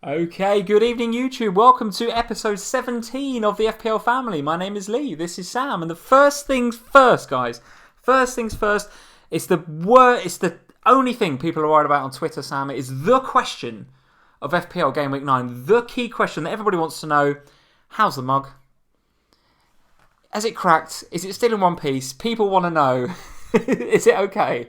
Okay, good evening YouTube. Welcome to episode 17 of the FPL Family. My name is Lee, this is Sam, and the first things first, guys. First things first, it's the only thing people are worried about on Twitter, Sam. It is the question of FPL Game Week 9. The key question that everybody wants to know. How's the mug? Has it cracked? Is it still in one piece? People want to know. Is it okay?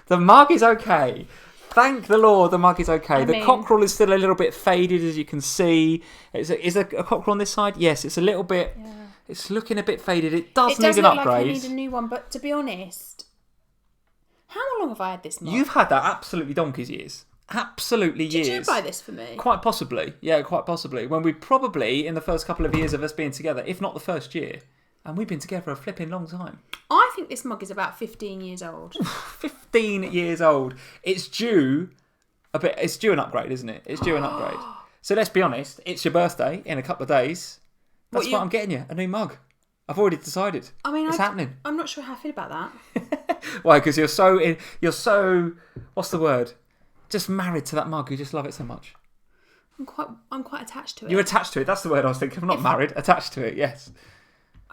The mug is okay. Thank the Lord, the mug is okay. The cockerel is still a little bit faded, as you can see. Is there a cockerel on this side? Yes, it's a little bit... Yeah. It's looking a bit faded. It does need an upgrade. It does look like I need a new one, but to be honest, how long have I had this mug? You've had that absolutely donkey's years. Absolutely years. Did you buy this for me? Quite possibly. Yeah, quite possibly. When we probably, in the first couple of years of us being together, if not the first year, and we've been together a flipping long time. I think this mug is about 15 years old. 15 years old. It's due an upgrade, isn't it? It's due an upgrade. So let's be honest, it's your birthday in a couple of days. That's what I'm getting you, a new mug. I've already decided. I mean, it's happening. I'm not sure how I feel about that. Why? Because you're so, what's the word? Just married to that mug. You just love it so much. I'm quite attached to it. You're attached to it. That's the word I was thinking. I'm not married. Attached to it. Yes.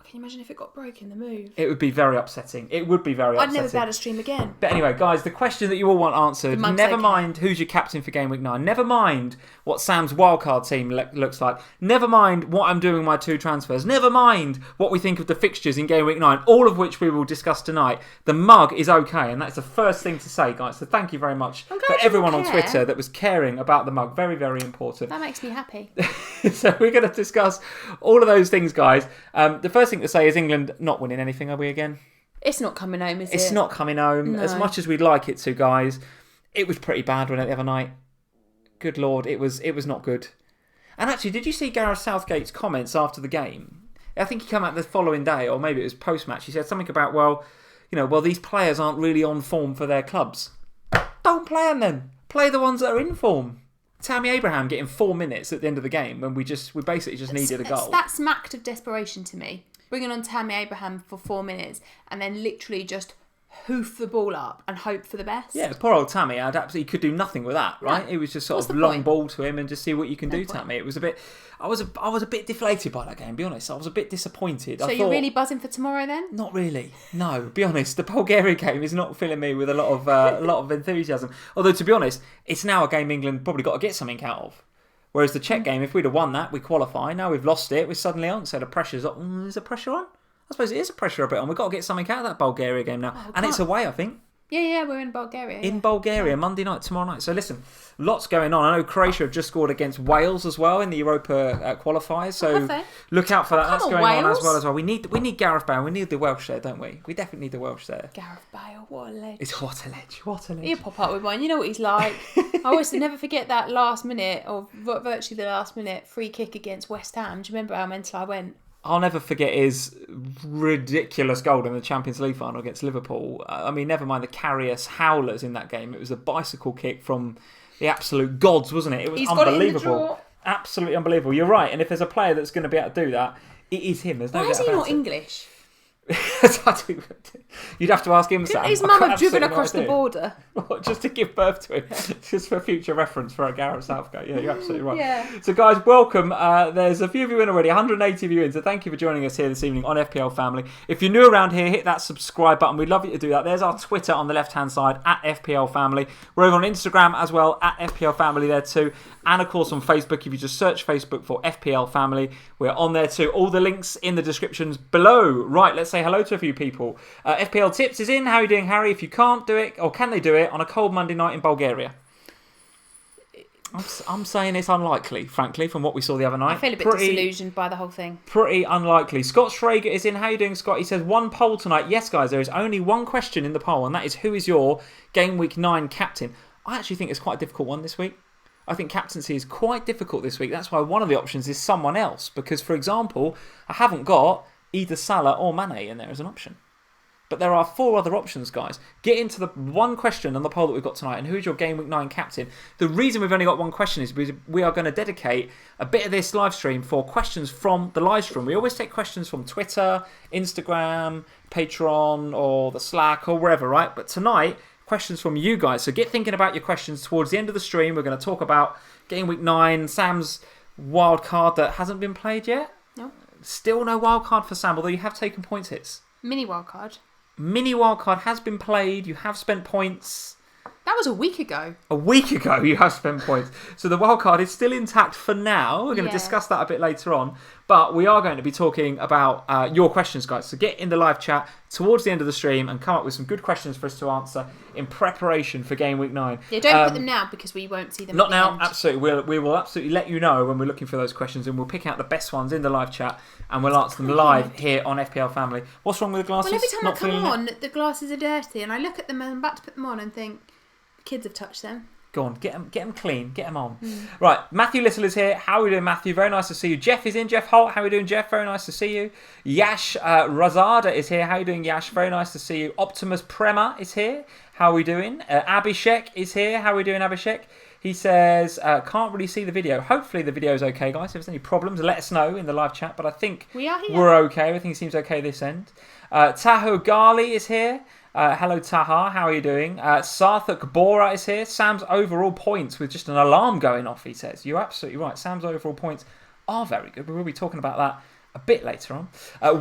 Can you imagine if it got broken, the move? It would be very upsetting. It would be very upsetting. I'd never be able to stream again. But anyway, guys, the question that you all want answered, never mind who's your captain for Game Week 9. Never mind what Sam's wildcard team looks like. Never mind what I'm doing with my 2 transfers. Never mind what we think of the fixtures in Game Week 9, all of which we will discuss tonight. The mug is okay, and that's the first thing to say, guys. So thank you very much for everyone on Twitter that was caring about the mug. Very, very important. That makes me happy. So we're going to discuss all of those things, guys. The first thing to say is England not winning anything, are we again? It's not coming home, is it? It's not coming home. No. As much as we'd like it to, guys. It was pretty bad, wasn't it, the other night? Good Lord, it was not good. And actually, did you see Gareth Southgate's comments after the game? I think he came out the following day, or maybe it was post-match. He said something about, well, these players aren't really on form for their clubs. Don't play them then. Play the ones that are in form. Tammy Abraham getting 4 minutes at the end of the game when we basically just needed a goal. That smacked of desperation to me. Bringing on Tammy Abraham for 4 minutes and then literally just hoof the ball up and hope for the best. Yeah, poor old Tammy. He could do nothing with that, right? No. It was just sort of long ball to him and just see what you can do, Tammy. It was a bit. I was a bit deflated by that game. To be honest, I was a bit disappointed. So you're really buzzing for tomorrow then? Not really. No, be honest. The Bulgaria game is not filling me with a lot of enthusiasm. Although to be honest, it's now a game England probably got to get something out of. Whereas the Czech game, if we'd have won that, we qualify. Now we've lost it, we're suddenly on. So the pressure's on. Is the pressure on? I suppose it is a pressure a bit on. We've got to get something out of that Bulgaria game now. And it's away, I think. Yeah, we're in Bulgaria. In Bulgaria, Monday night, tomorrow night. So listen, lots going on. I know Croatia have just scored against Wales as well in the Europa qualifiers. So look out for that. That's going on as well. We need Gareth Bale. We need the Welsh there, don't we? We definitely need the Welsh there. Gareth Bale, what a ledge. It's what a ledge. He'll pop up with one. You know what he's like. I always never forget that last minute, or virtually the last minute, free kick against West Ham. Do you remember how mental I went? I'll never forget his ridiculous goal in the Champions League final against Liverpool. I mean, never mind the Karius howlers in that game. It was a bicycle kick from the absolute gods, wasn't it? It was unbelievable. Absolutely unbelievable. You're right. And if there's a player that's going to be able to do that, it is him. There's no doubt about it. Why is he not English? You'd have to ask him, Sam. His mum have driven across the border. Just to give birth to him. Just for future reference for a Gareth Southgate. Yeah, you're absolutely right. Yeah. So guys, welcome. There's a few of you in already, 180 of you in, so thank you for joining us here this evening on FPL Family. If you're new around here, hit that subscribe button. We'd love you to do that. There's our Twitter on the left-hand side, at FPL Family. We're over on Instagram as well, at FPL Family there too. And of course on Facebook, if you just search Facebook for FPL Family, we're on there too. All the links in the descriptions below. Right, let's say hello to a few people. FPL Tips is in. How are you doing, Harry? If you can't do it, or can they do it on a cold Monday night in Bulgaria? I'm saying it's unlikely, frankly, from what we saw the other night. I feel a bit disillusioned by the whole thing. Pretty unlikely. Scott Schrager is in. How are you doing, Scott? He says, one poll tonight. Yes, guys, there is only one question in the poll, and that is, who is your Game Week 9 captain? I actually think it's quite a difficult one this week. I think captaincy is quite difficult this week. That's why one of the options is someone else. Because, for example, I haven't got either Salah or Mane in there as an option. But there are 4 other options, guys. Get into the one question on the poll that we've got tonight, and who's your Game Week 9 captain? The reason we've only got one question is because we are going to dedicate a bit of this live stream for questions from the live stream. We always take questions from Twitter, Instagram, Patreon, or the Slack, or wherever, right? But tonight, questions from you guys. So get thinking about your questions towards the end of the stream. We're going to talk about Game Week 9, Sam's wildcard that hasn't been played yet. No. Still no wildcard for Sam, although you have taken points hits. Mini wildcard. Mini wildcard has been played. You have spent points. That was a week ago. A week ago you have spent points. So the wildcard is still intact for now. We're going to discuss that a bit later on. But we are going to be talking about your questions, guys. So get in the live chat towards the end of the stream and come up with some good questions for us to answer in preparation for Game Week 9. Yeah, don't put them now because we won't see them Not at the now, end. absolutely. We will absolutely let you know when we're looking for those questions, and we'll pick out the best ones in the live chat and we'll answer them live here on FPL Family. What's wrong with the glasses? Well, every time Not I come feeling on, the glasses are dirty and I look at them and I'm about to put them on and think, the kids have touched them. Go on, get them clean, get them on. Right, Matthew Little is here. How are we doing, Matthew? Very nice to see you. Jeff is in. Jeff Holt, how are we doing, Jeff? Very nice to see you. Yash Razada is here. How are you doing, Yash? Very nice to see you. Optimus Prema is here. How are we doing? Abhishek is here. How are we doing, Abhishek? He says, can't really see the video. Hopefully the video is okay, guys. If there's any problems, let us know in the live chat. But I think we're okay. Everything seems okay this end. Taho Gali is here. Hello, Taha. How are you doing? Sarthak Bora is here. Sam's overall points with just an alarm going off, he says. You're absolutely right. Sam's overall points are very good. We will be talking about that a bit later on.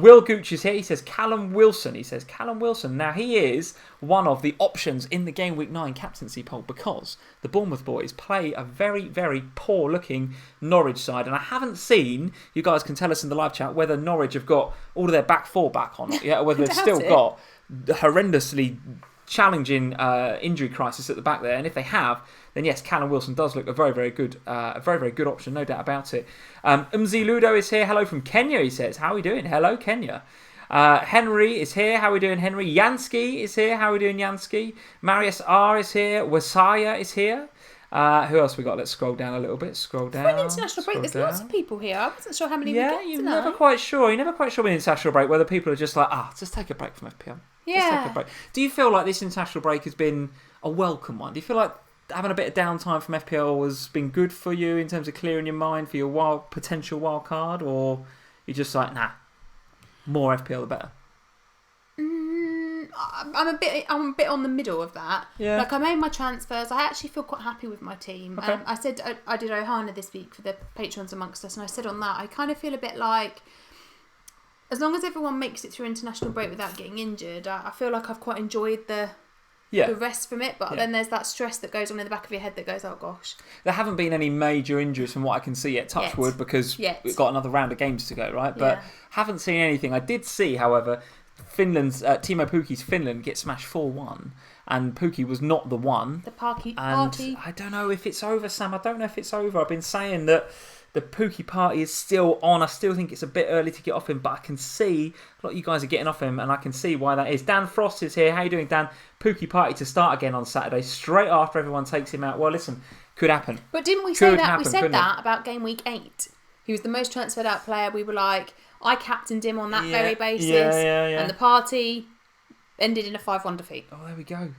Will Gooch is here. He says Callum Wilson. He says Callum Wilson. Now, he is one of the options in the Game Week 9 captaincy poll because the Bournemouth boys play a very, very poor-looking Norwich side. And I haven't seen, you guys can tell us in the live chat, whether Norwich have got all of their back four back on it, whether they've still got the horrendously challenging injury crisis at the back there, and if they have, then yes, Callum Wilson does look a very, very good option, no doubt about it. Umzi Ludo is here. Hello from Kenya, he says. How are we doing? Hello, Kenya. Henry is here. How are we doing, Henry? Yansky is here. How are we doing, Yansky? Marius R is here. Wasaya is here. Who else we got? Let's scroll down a little bit. Scroll down. For an international break, there's lots of people here. I wasn't sure how many we get tonight. You're never quite sure. You're never quite sure with an international break whether people are just like, just take a break from FPL. Yeah. Just take a break. Do you feel like this international break has been a welcome one? Do you feel like having a bit of downtime from FPL has been good for you in terms of clearing your mind for your potential wild card, or you're just like, nah, more FPL the better? I'm a bit on the middle of that. Yeah. Like, I made my transfers. I actually feel quite happy with my team. Okay. I said I did Ohana this week for the patrons amongst us, and I said on that I kind of feel a bit like, as long as everyone makes it through international break without getting injured, I feel like I've quite enjoyed the rest from it. But then there's that stress that goes on in the back of your head that goes, oh gosh. There haven't been any major injuries from what I can see yet, touch wood, because we've got another round of games to go, right? But haven't seen anything. I did see, however, Finland's Timo Pukki's Finland get smashed 4-1, and Pukki was not the one. The party. I don't know if it's over, Sam. I don't know if it's over. I've been saying that the Pukki party is still on. I still think it's a bit early to get off him, but I can see a lot of you guys are getting off him, and I can see why that is. Dan Frost is here. How you doing, Dan? Pukki party to start again on Saturday, straight after everyone takes him out. Well, listen, could happen. But didn't we say that? We said that about Game Week 8. He was the most transferred out player. We were like, I captained him on that very basis. And the party ended in a 5-1 defeat. Oh,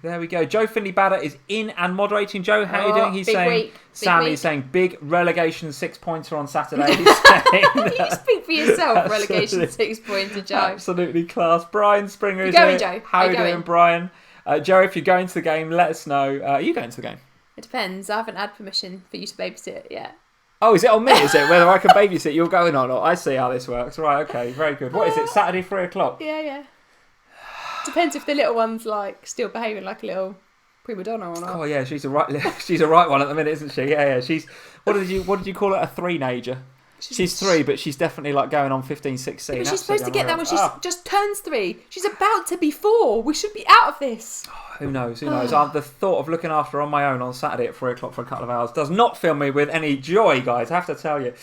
there we go. Joe Finley Batter is in and moderating. Joe, how are you doing? He's saying, Sam, he's saying big relegation 6-pointer on Saturday. He's saying, you speak for yourself, relegation 6-pointer, Joe. Absolutely class. Brian Springer is here. Joe? How are you doing, Brian? Joe, if you're going to the game, let us know. Are you going to the game? It depends. I haven't had permission for you to babysit it yet. Oh, is it on me, is it? Whether I can babysit you're going on, or I see how this works. Right, okay, very good. What is it, Saturday 3 o'clock? Yeah. Depends if the little one's like still behaving like a little prima donna or not. Oh yeah, she's a right one at the minute, isn't she? Yeah. She's what did you call it? A three-nager. She's 3, but she's definitely like going on 15, 16. But she's supposed to get that when she just turns 3. She's about to be 4. We should be out of this. Who knows? The thought of looking after her on my own on Saturday at 3 o'clock for a couple of hours does not fill me with any joy, guys, I have to tell you.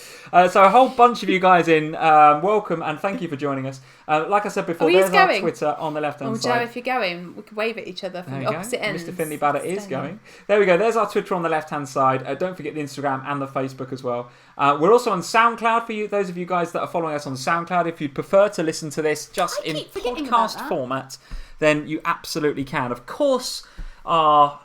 So a whole bunch of you guys in, welcome and thank you for joining us. Like I said before, there's our Twitter on the left-hand side. Joe, if you're going, we can wave at each other from the opposite ends. Mr. Finley Batter is going. There we go. There's our Twitter on the left-hand side. Don't forget the Instagram and the Facebook as well. We're also on SoundCloud for you, those of you guys that are following us on SoundCloud. If you'd prefer to listen to this just in podcast format, then you absolutely can. Of course, I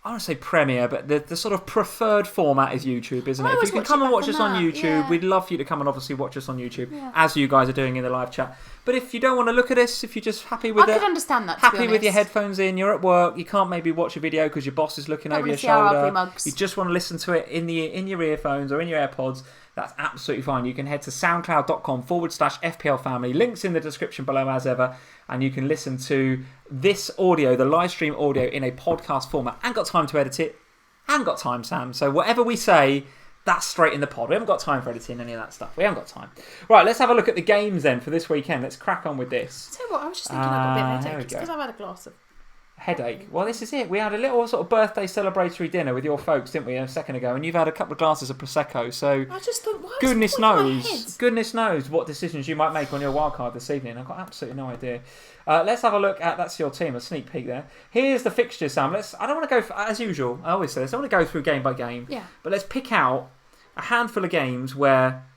want to say premiere, but the sort of preferred format is YouTube, isn't it? If you can come and watch us on YouTube, we'd love for you to come and obviously watch us on YouTube, as you guys are doing in the live chat. But if you don't want to look at us, if you're just happy with I could understand that. happy with your headphones in, you're at work, you can't maybe watch a video because your boss is looking over your shoulder. You just want to listen to it in your earphones or in your AirPods. That's absolutely fine. You can head to soundcloud.com/FPL Family. Links in the description below as ever. And you can listen to this audio, the live stream audio, in a podcast format. And got time to edit it. And got time, Sam. So whatever we say, that's straight in the pod. We haven't got time for editing any of that stuff. We haven't got time. Right, let's have a look at the games then for this weekend. Let's crack on with this. Tell you what, I was just thinking I got a bit of headache because I've had a glass of... Headache. Well, this is it. We had a little sort of birthday celebratory dinner with your folks, didn't we, a second ago? And you've had a couple of glasses of Prosecco. So I just thought, why goodness knows what decisions you might make on your wildcard this evening. I've got absolutely no idea. Let's have a look at, that's your team, a sneak peek there. Here's the fixtures, Sam. I don't want to go, as usual, I always say this, I don't want to go through game by game. Yeah. But let's pick out a handful of games where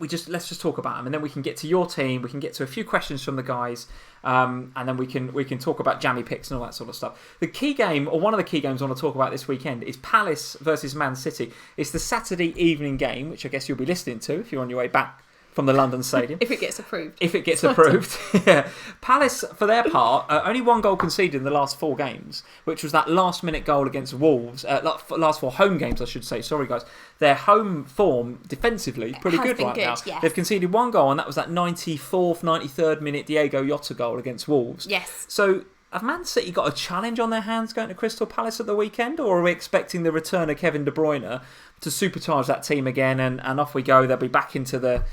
let's just talk about them, and then we can get to your team. We can get to a few questions from the guys, and then we can talk about jammy picks and all that sort of stuff. The key game, or one of the key games I want to talk about this weekend, is Palace versus Man City. It's the Saturday evening game, which I guess you'll be listening to if you're on your way back from the London Stadium. If it gets approved. If it gets approved. Yeah. Palace, for their part, only one goal conceded in the last 4 games, which was that last-minute goal against Wolves. Last 4 home games, I should say. Sorry, guys. Their home form, defensively, pretty good right now. Yes. They've conceded 1 goal, and that was that 94th, 93rd minute Diego Jota goal against Wolves. Yes. So, have Man City got a challenge on their hands going to Crystal Palace at the weekend, or are we expecting the return of Kevin De Bruyne to supercharge that team again, and off we go? They'll be back into the...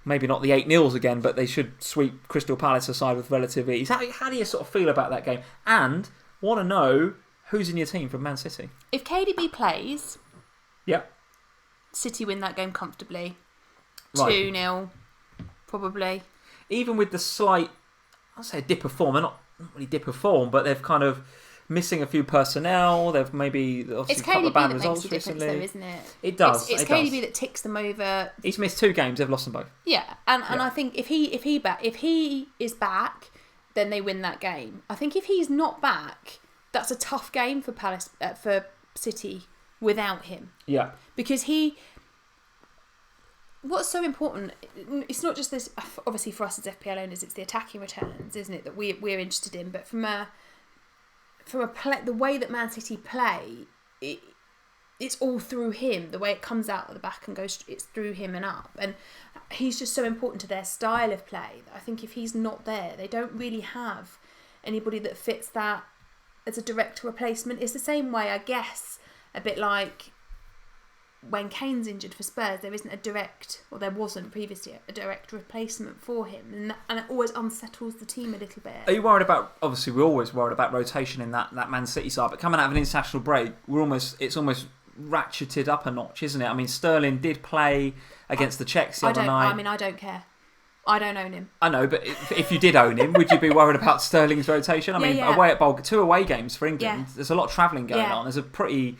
Maybe not the 8-0s again, but they should sweep Crystal Palace aside with relative ease. How do you sort of feel about that game? And want to know who's in your team from Man City. If KDB plays, yep, City win that game comfortably. Right. 2-0, probably. Even with the slight, I'll say dip of form. They're not really dip of form, but they've kind of missing a few personnel. They've maybe obviously a couple of bad results recently. Though, isn't it? It does. It's KDB that ticks them over. He's missed 2 games. They've lost them both. Yeah, and I think if he is back, then they win that game. I think if he's not back, that's a tough game for Palace for City without him. Yeah, because what's so important, it's not just this, obviously for us as FPL owners, it's the attacking returns, isn't it, that we're interested in, but from a the way that Man City play, it's all through him. The way it comes out of the back and goes, it's through him and up. And he's just so important to their style of play that I think if he's not there, they don't really have anybody that fits that as a direct replacement. It's the same way, I guess, a bit like when Kane's injured for Spurs, there wasn't previously a direct replacement for him, and it always unsettles the team a little bit. Are you worried about? Obviously, we're always worried about rotation in that Man City side, but coming out of an international break, it's almost ratcheted up a notch, isn't it? I mean, Sterling did play against the Czechs the other night. I mean, I don't care. I don't own him. I know, but if you did own him, would you be worried about Sterling's rotation? I mean, away at 2 away games for England. There's a lot of travelling going on. There's a pretty...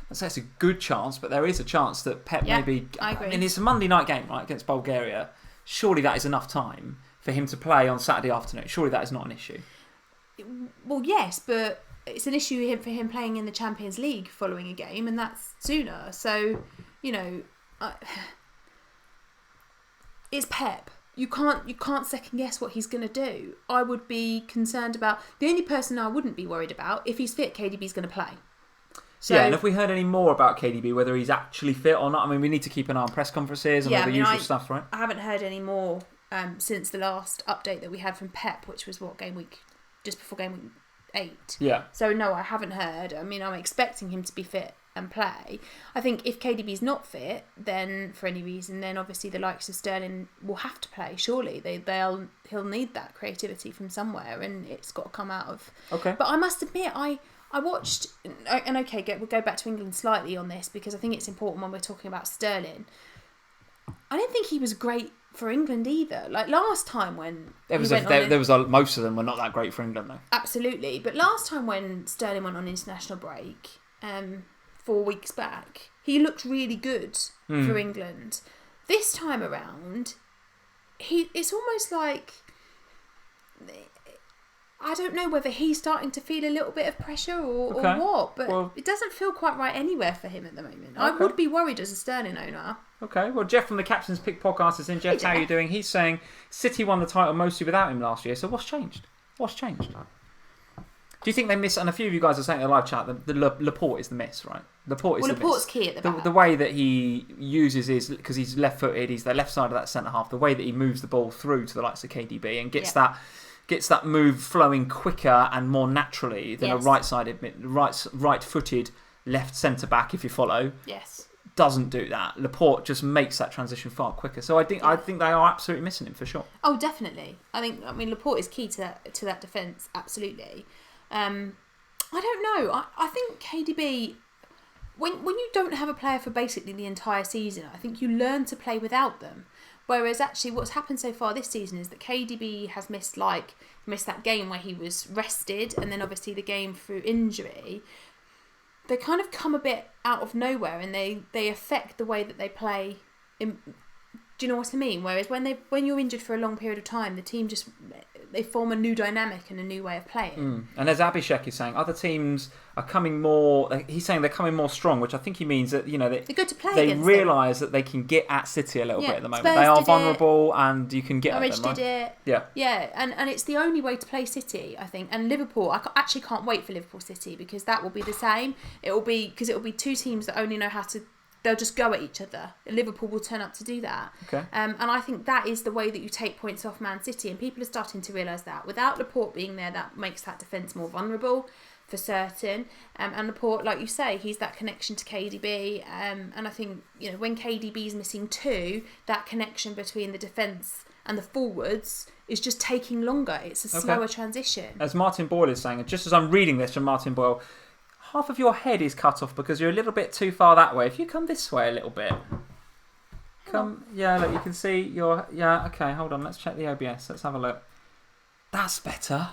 I'd say it's a good chance, but there is a chance that Pep maybe... I agree. I mean, it's a Monday night game, right, against Bulgaria. Surely that is enough time for him to play on Saturday afternoon. Surely that is not an issue. Well, yes, but it's an issue for him playing in the Champions League following a game, and that's sooner. So, it's Pep. You can't second guess what he's going to do. I would be concerned about... The only person I wouldn't be worried about, if he's fit, KDB's going to play. So, and if we heard any more about KDB, whether he's actually fit or not, I mean, we need to keep an eye on press conferences and all the usual stuff, right? I haven't heard any more since the last update that we had from Pep, which was just before game week 8. Yeah. So no, I haven't heard. I mean, I'm expecting him to be fit and play. I think if KDB's not fit, then for any reason, then obviously the likes of Sterling will have to play. Surely he'll need that creativity from somewhere, and it's got to come out of. Okay. But I must admit, I watched, and okay, we'll go back to England slightly on this because I think it's important when we're talking about Sterling. I don't think he was great for England either. Like last time when most of them were not that great for England though. Absolutely, but last time when Sterling went on international break, 4 weeks back, he looked really good for England. This time around, it's almost like I don't know whether he's starting to feel a little bit of pressure or what, but it doesn't feel quite right anywhere for him at the moment. I would be worried as a Sterling owner. Okay, well, Jeff from the Captain's Pick podcast is in. Jeff, how are you doing? He's saying City won the title mostly without him last year, so what's changed? Do you think they miss, and a few of you guys are saying in the live chat, the Laporte is the miss, right? Laporte's key at the back. The way that he uses his, because he's left-footed, he's the left side of that centre-half, the way that he moves the ball through to the likes of KDB and gets that move flowing quicker and more naturally than a right-footed left centre-back, if you follow. Yes. Doesn't do that. Laporte just makes that transition far quicker. So I think they are absolutely missing him for sure. Oh, definitely. I mean, Laporte is key to that defence, absolutely. I don't know. I think KDB, when you don't have a player for basically the entire season, I think you learn to play without them. Whereas actually what's happened so far this season is that KDB has missed that game where he was rested, and then obviously the game through injury. They kind of come a bit out of nowhere, and they affect the way that they play. Do you know what I mean? Whereas when you're injured for a long period of time, the team they form a new dynamic and a new way of playing. And as Abhishek is saying, other teams are coming more. He's saying they're coming more strong, which I think he means that they're good to play. They realise that they can get at City a little bit at the moment. Spurs they are vulnerable, and you can get at them. Norwich did it. Yeah, and it's the only way to play City, I think. And Liverpool, I actually can't wait for Liverpool City, because that will be the same. It will be two teams that only know how to. They'll just go at each other. Liverpool will turn up to do that. Okay. And I think that is the way that you take points off Man City, and people are starting to realise that. Without Laporte being there, that makes that defence more vulnerable for certain. And Laporte, like you say, he's that connection to KDB. And I think when KDB is missing too, that connection between the defence and the forwards is just taking longer. It's a slower transition. As Martin Boyle is saying, and just as I'm reading this from Martin Boyle, half of your head is cut off because you're a little bit too far that way. If you come this way a little bit. Look, you can see your... Yeah, okay, hold on. Let's check the OBS. Let's have a look. That's better.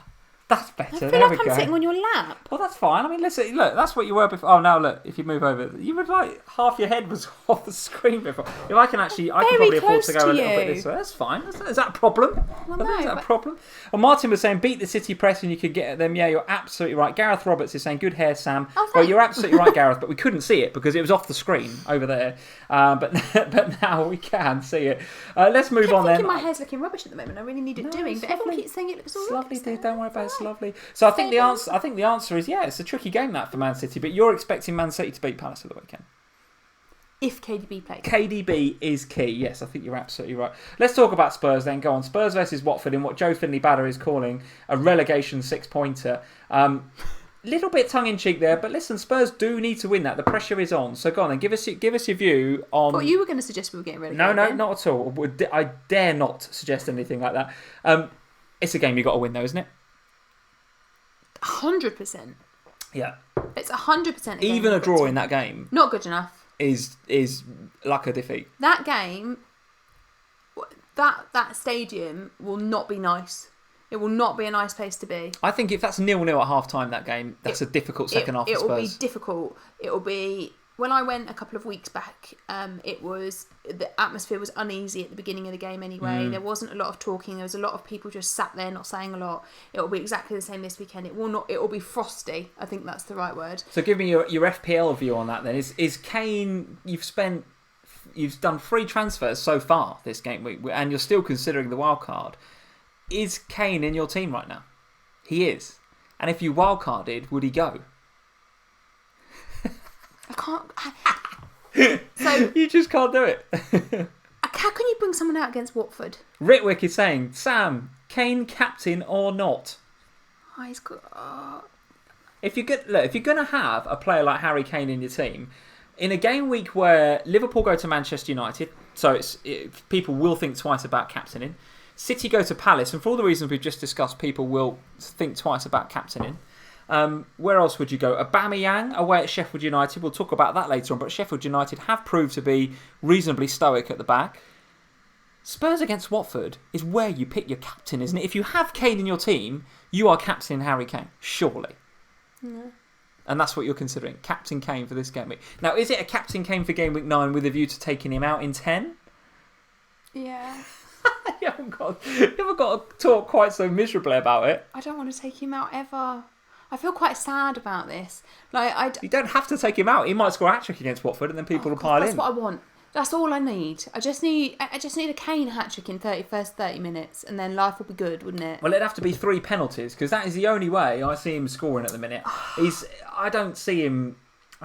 I feel like I'm sitting on your lap. Well, that's fine. I mean, listen, look, that's what you were before. Oh, now look, if you move over, you would half your head was off the screen before. If I can probably afford to go a little bit this way. That's fine. Is that a problem? Well, no, is that a problem? Well, Martin was saying, beat the City press and you could get at them. Yeah, you're absolutely right. Gareth Roberts is saying, good hair, Sam. Oh, well, you're absolutely right, Gareth, but we couldn't see it because it was off the screen over there. But now we can see it. Let's move on then. My hair's looking rubbish at the moment. I really need it doing, but everyone keeps saying it looks all right. Lovely, dude. Don't worry about it. It's lovely. So I think the answer is it's a tricky game that for Man City, but you're expecting Man City to beat Palace at the weekend. If KDB plays. KDB is key. Yes, I think you're absolutely right. Let's talk about Spurs then. Go on. Spurs versus Watford in what Joe Finley-Badder is calling a relegation 6-pointer. Little bit tongue-in-cheek there, but listen, Spurs do need to win that. The pressure is on. So go on then. Give us your view on... Well, you were going to suggest we were getting relegated. No, not at all. I dare not suggest anything like that. It's a game you've got to win though, isn't it? 100%. Yeah. It's 100%. Even a draw in that game. Not good enough. Is like a defeat. That game, that stadium will not be nice. It will not be a nice place to be. I think if that's 0-0 at half time, that game, that's a difficult second half for Spurs. It will be difficult. It will be... When I went a couple of weeks back, the atmosphere was uneasy at the beginning of the game anyway. There wasn't a lot of talking. There was a lot of people just sat there not saying a lot. It will be exactly the same this weekend. It will be frosty. I think that's the right word. So give me your FPL view on that then. Is Kane, you've done 3 transfers so far this game week, and you're still considering the wildcard. Is Kane in your team right now? He is. And if you wildcarded, would he go? I can't. So you just can't do it. How can you bring someone out against Watford? Ritwick is saying, Sam, Kane captain or not? Oh, he's good. If you're going to have a player like Harry Kane in your team, in a game week where Liverpool go to Manchester United, so people will think twice about captaining. City go to Palace, and for all the reasons we've just discussed, people will think twice about captaining. Where else would you go? Aubameyang away at Sheffield United. We'll talk about that later on, but Sheffield United have proved to be reasonably stoic at the back. Spurs against Watford is where you pick your captain, isn't it? If you have Kane in your team, you are captaining Harry Kane, surely. No. And that's what you're considering, Captain Kane for this game week. Now, is it a Captain Kane for game week 9 with a view to taking him out in 10? Yeah. You haven't got to talk quite so miserably about it. I don't want to take him out ever. I feel quite sad about this. You don't have to take him out. He might score a hat-trick against Watford and then people will pile in. That's what I want. That's all I need. I just need a Kane hat-trick in first 30 minutes and then life will be good, wouldn't it? Well, it'd have to be 3 penalties because that is the only way I see him scoring at the minute. I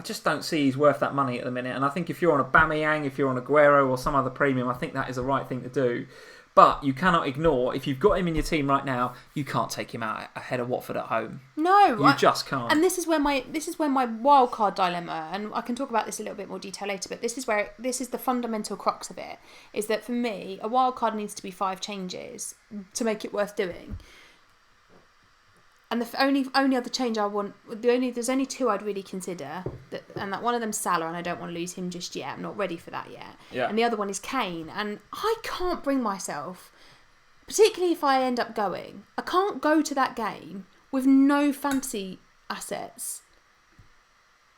just don't see he's worth that money at the minute. And I think if you're on a Aubameyang, if you're on a Aguero or some other premium, I think that is the right thing to do. But you cannot ignore, if you've got him in your team right now, you can't take him out ahead of Watford at home. No. You just can't. And this is where my wildcard dilemma, and I can talk about this a little bit more detail later, but this is the fundamental crux of it, is that for me, a wildcard needs to be 5 changes to make it worth doing. And the only other change I want, there's only 2 I'd really consider, and that one of them's Salah, and I don't want to lose him just yet. I'm not ready for that yet. Yeah. And the other one is Kane, and I can't bring myself, particularly if I end up going, I can't go to that game with no fantasy assets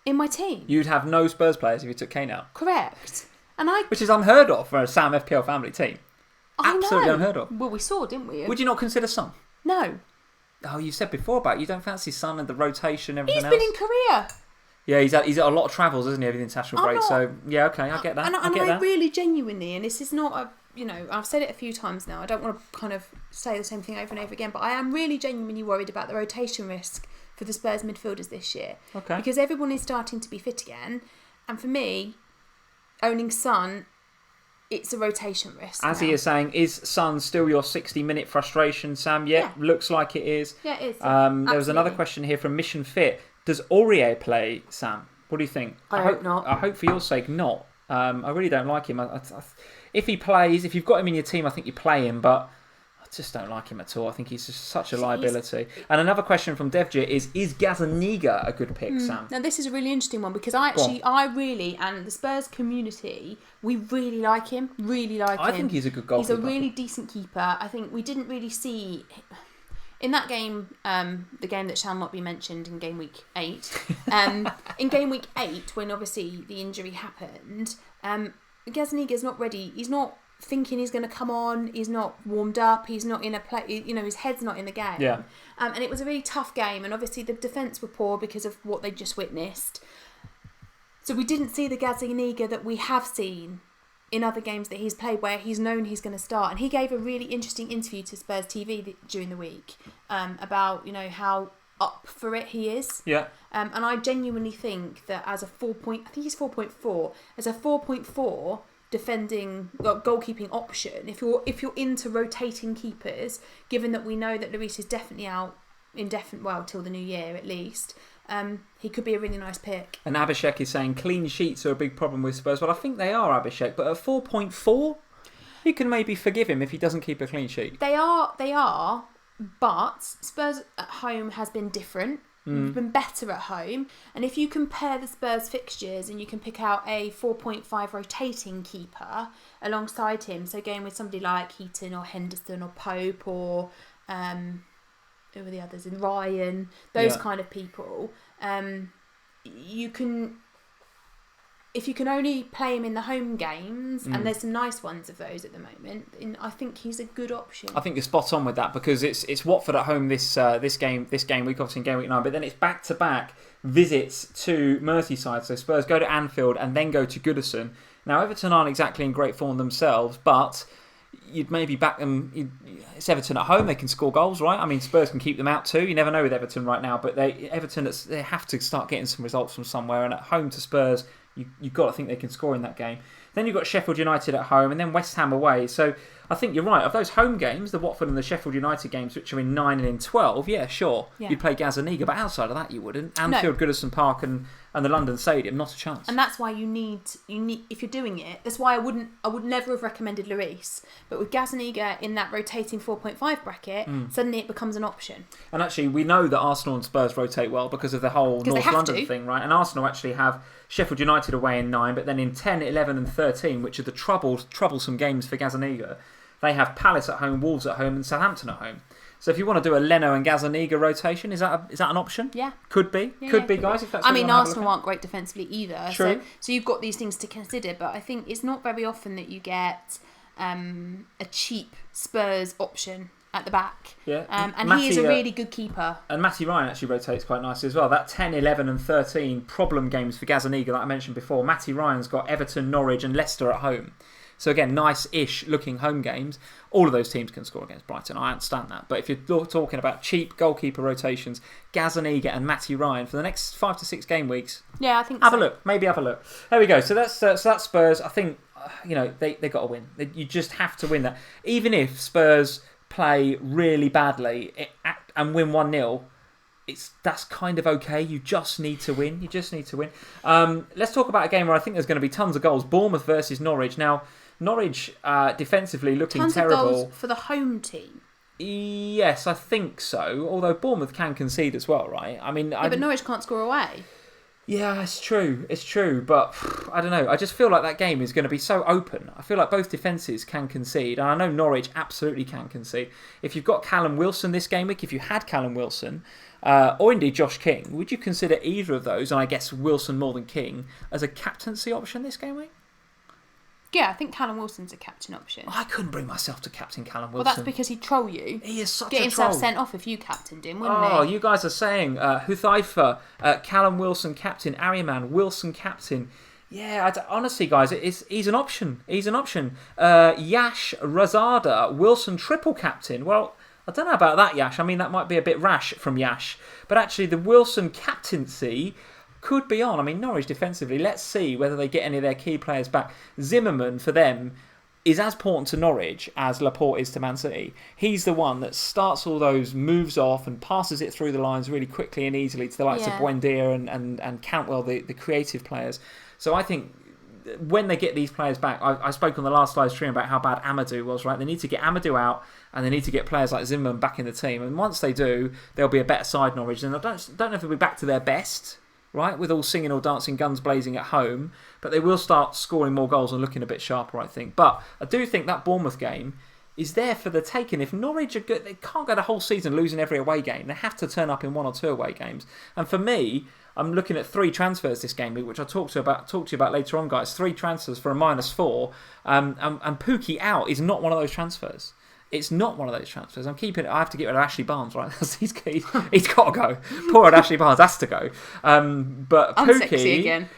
in my team. You'd have no Spurs players if you took Kane out. Correct. Which is unheard of for a Sam FPL family team. I Absolutely know. unheard of. Well, we saw, didn't we? Would you not consider Son? No. Oh, you said before about you don't fancy Son and the rotation and everything He's else. been in Korea. Yeah, he's at a lot of travels, isn't he, over the international break? So, yeah, okay, I get that. And I get that. really genuinely, and this is not I've said it a few times now, I don't want to kind of say the same thing over and over again, but I am really genuinely worried about the rotation risk for the Spurs midfielders this year. Okay. Because everyone is starting to be fit again, and for me, owning Son, it's a rotation risk. As now. he is saying, is Son still your 60-minute frustration, Sam? Yeah, looks like it is. Yeah, it is. There was another question here from Mission Fit. Does Aurier play, Sam? What do you think? I hope not. I hope for your sake not. I really don't like him. If he plays, if you've got him in your team, I think you play him, but I just don't like him at all. I think he's just such a liability. And another question from Devjit is Gazaniga a good pick, Sam? Now, this is a really interesting one because I really, and the Spurs community, we really like him. Really like him. I think he's a good goalkeeper. He's a really decent keeper. I think we didn't really see... In that game, the game that shall not be mentioned in Gameweek 8, in Gameweek 8, when obviously the injury happened, Gazaniga's not ready. He's not thinking he's going to come on. He's not warmed up. He's not in a play. His head's not in the game. Yeah. And it was a really tough game. And obviously the defence were poor because of what they just witnessed. So we didn't see the Gazaniga that we have seen in other games that he's played where he's known he's going to start. And he gave a really interesting interview to Spurs TV during the week about, how up for it he is. Yeah. And I genuinely think that as a 4.4, as a 4.4 defending goalkeeping option, if you're into rotating keepers, given that we know that Lloris is definitely out till the new year at least, he could be a really nice pick. And Abhishek is saying clean sheets are a big problem with Spurs. Well, I think they are, Abhishek, but at 4.4, you can maybe forgive him if he doesn't keep a clean sheet. They are, but Spurs at home has been different. We've been better at home. And if you compare the Spurs fixtures and you can pick out a 4.5 rotating keeper alongside him, so going with somebody like Heaton or Henderson or Pope or... who are the others? And Ryan, those kind of people. If you can only play him in the home games, and there's some nice ones of those at the moment, I think he's a good option. I think you're spot on with that because it's Watford at home this game week, obviously in game week 9, but then it's back to back visits to Merseyside. So Spurs go to Anfield and then go to Goodison. Now Everton aren't exactly in great form themselves, but you'd maybe back them. It's Everton at home; they can score goals, right? I mean, Spurs can keep them out too. You never know with Everton right now, but they have to start getting some results from somewhere. And at home to Spurs, you've got to think they can score in that game. Then you've got Sheffield United at home, and then West Ham away. So I think you're right. Of those home games, the Watford and the Sheffield United games, which are in 9 and in 12, yeah, sure, you'd play Gazaniga, but outside of that, you wouldn't. Anfield, Goodison Park, and the London Stadium, not a chance. And that's why you need if you're doing it. That's why I would never have recommended Lloris, but with Gazaniga in that rotating 4.5 bracket, suddenly it becomes an option. And actually, we know that Arsenal and Spurs rotate well because of the whole North London thing, right? And Arsenal actually have Sheffield United away in 9, but then in 10, 11 and 13, which are the troublesome games for Gazaniga, they have Palace at home, Wolves at home and Southampton at home. So if you want to do a Leno and Gazaniga rotation, is that an option? Yeah. Could be, guys. If that's I mean, Arsenal aren't great defensively either. True. So you've got these things to consider, but I think it's not very often that you get a cheap Spurs option at the back. Yeah. And Matty, he is a really good keeper. And Matty Ryan actually rotates quite nicely as well. That 10, 11 and 13 problem games for Gazzaniga that I mentioned before. Matty Ryan's got Everton, Norwich and Leicester at home. So again, nice-ish looking home games. All of those teams can score against Brighton. I understand that. But if you're talking about cheap goalkeeper rotations, Gazzaniga and Matty Ryan for the next 5 to 6 game weeks, yeah, I think have a look. Maybe have a look. There we go. So that's Spurs. I think they got to win. You just have to win that. Even if Spurs play really badly and win 1-0, that's kind of okay. You just need to win. Let's talk about a game where I think there's going to be tons of goals. Bournemouth versus Norwich. Now, Norwich defensively looking terrible. Tons of goals for the home team. Yes, I think so. Although Bournemouth can concede as well, right? I mean, but Norwich can't score away. Yeah, it's true. But I don't know. I just feel like that game is going to be so open. I feel like both defences can concede. And I know Norwich absolutely can concede. If you've got Callum Wilson this game week, if you had Callum Wilson, or indeed Josh King, would you consider either of those, and I guess Wilson more than King, as a captaincy option this game week? Yeah, I think Callum Wilson's a captain option. I couldn't bring myself to captain Callum Wilson. Well, that's because he'd troll you. He is such a troll. Get himself sent off if you captained him, wouldn't he? Oh, you guys are saying Huthaifa, Callum Wilson captain, Ariman Wilson captain. Yeah, honestly, guys, he's an option. Yash Razada, Wilson triple captain. Well, I don't know about that, Yash. I mean, that might be a bit rash from Yash. But actually, the Wilson captaincy could be on. I mean, Norwich defensively, let's see whether they get any of their key players back. Zimmerman, for them, is as important to Norwich as Laporte is to Man City. He's the one that starts all those moves off and passes it through the lines really quickly and easily to the likes of Buendia and Cantwell, the creative players. So I think when they get these players back, I spoke on the last live stream about how bad Amadou was, right? They need to get Amadou out and they need to get players like Zimmerman back in the team. And once they do, they'll be a better side, Norwich. And I don't know if they'll be back to their best, right, with all singing or dancing, guns blazing at home, but they will start scoring more goals and looking a bit sharper, I think. But I do think that Bournemouth game is there for the taking. If Norwich are good, they can't go the whole season losing every away game. They have to turn up in 1 or 2 away games. And for me, I'm looking at 3 transfers this game week, which I'll talk to you about later on, guys. 3 transfers for a -4, and Pookie out is not one of those transfers. It's not one of those transfers. I have to get rid of Ashley Barnes, right? he's got to go. Poor old Ashley Barnes has to go. But unsexy Pookie again.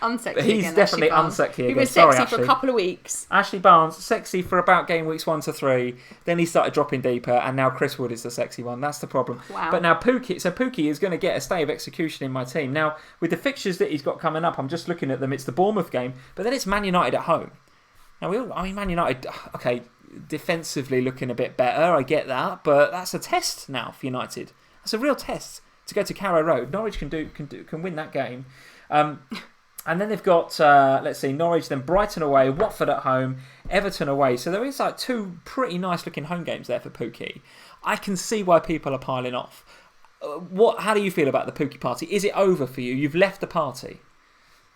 He's definitely unsexy again. He was sexy for a couple of weeks. Ashley Barnes, sexy for about game weeks 1 to 3. Then he started dropping deeper, and now Chris Wood is the sexy one. That's the problem. Wow. But now Pookie is going to get a stay of execution in my team. Now, with the fixtures that he's got coming up, I'm just looking at them. It's the Bournemouth game, but then it's Man United at home. Now, Man United, okay, defensively looking a bit better, I get that, but that's a test now for United. That's a real test to go to Carrow Road. Norwich can win that game, and then they've got let's see, Norwich, then Brighton away, Watford at home, Everton away. So there is like 2 pretty nice looking home games there for Pookie. I can see why people are piling off. How do you feel about the Pookie party? Is it over for you? You've left the party.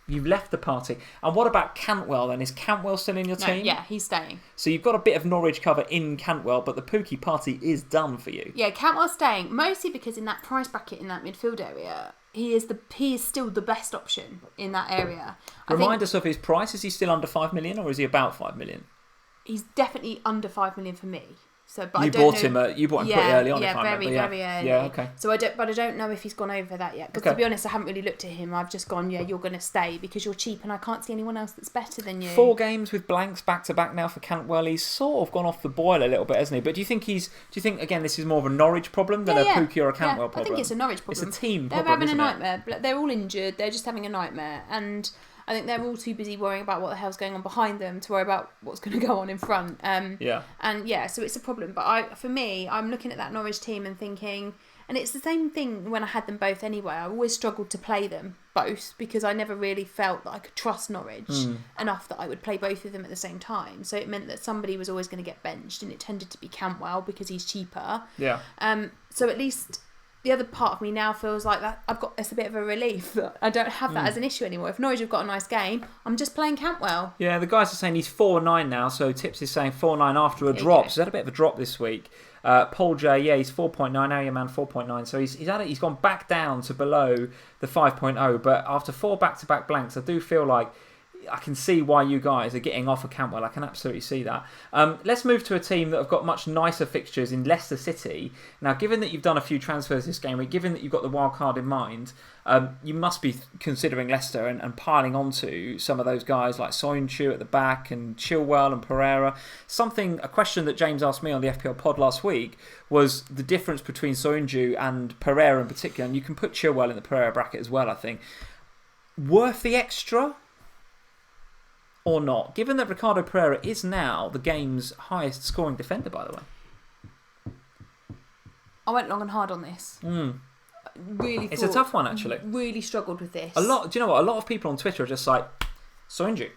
And what about Cantwell then? Is Cantwell still in your team? Yeah, he's staying. So you've got a bit of Norwich cover in Cantwell, but the Pookie party is done for you. Yeah, Cantwell's staying, mostly because in that price bracket in that midfield area, he is still the best option in that area. Remind us of his price. Is he still under 5 million or is he about 5 million? He's definitely under 5 million for me. So, but you bought him pretty early on. Yeah, very early. Yeah, okay. So I don't know if he's gone over that yet. Because to be honest, I haven't really looked at him. I've just gone, yeah, you're going to stay because you're cheap, and I can't see anyone else that's better than you. 4 games with blanks back to back now for Cantwell. He's sort of gone off the boil a little bit, hasn't he? But do you think again this is more of a Norwich problem than a Pookie or a Cantwell problem? I think it's a Norwich problem. It's a team problem. They're having a nightmare. They're all injured. They're just having a nightmare, and I think they're all too busy worrying about what the hell's going on behind them to worry about what's going to go on in front. So it's a problem. But for me, I'm looking at that Norwich team and thinking, and it's the same thing when I had them both anyway. I always struggled to play them both because I never really felt that I could trust Norwich enough that I would play both of them at the same time. So it meant that somebody was always going to get benched, and it tended to be Cantwell because he's cheaper. Yeah. So at least the other part of me now feels like that it's a bit of a relief that I don't have that as an issue anymore. If Norwich have got a nice game, I'm just playing Cantwell. Yeah, the guys are saying he's 4.9 now, so Tips is saying 4.9 after a drop. So he's had a bit of a drop this week. Paul J, he's 4.9, now your man 4.9. So he's gone back down to below the 5.0, but after 4 back-to-back blanks, I do feel like I can see why you guys are getting off of Cantwell. I can absolutely see that. Let's move to a team that have got much nicer fixtures in Leicester City. Now, given that you've done a few transfers this game week, given that you've got the wild card in mind, you must be considering Leicester and piling onto some of those guys like Soyuncu at the back and Chilwell and Pereira. A question that James asked me on the FPL pod last week was the difference between Soyuncu and Pereira in particular, and you can put Chilwell in the Pereira bracket as well, I think. Worth the extra or not? Given that Ricardo Pereira is now the game's highest scoring defender, by the way. I went long and hard on this. It's a tough one, actually. Really struggled with this. Do you know what? A lot of people on Twitter are just like, Soyuncu,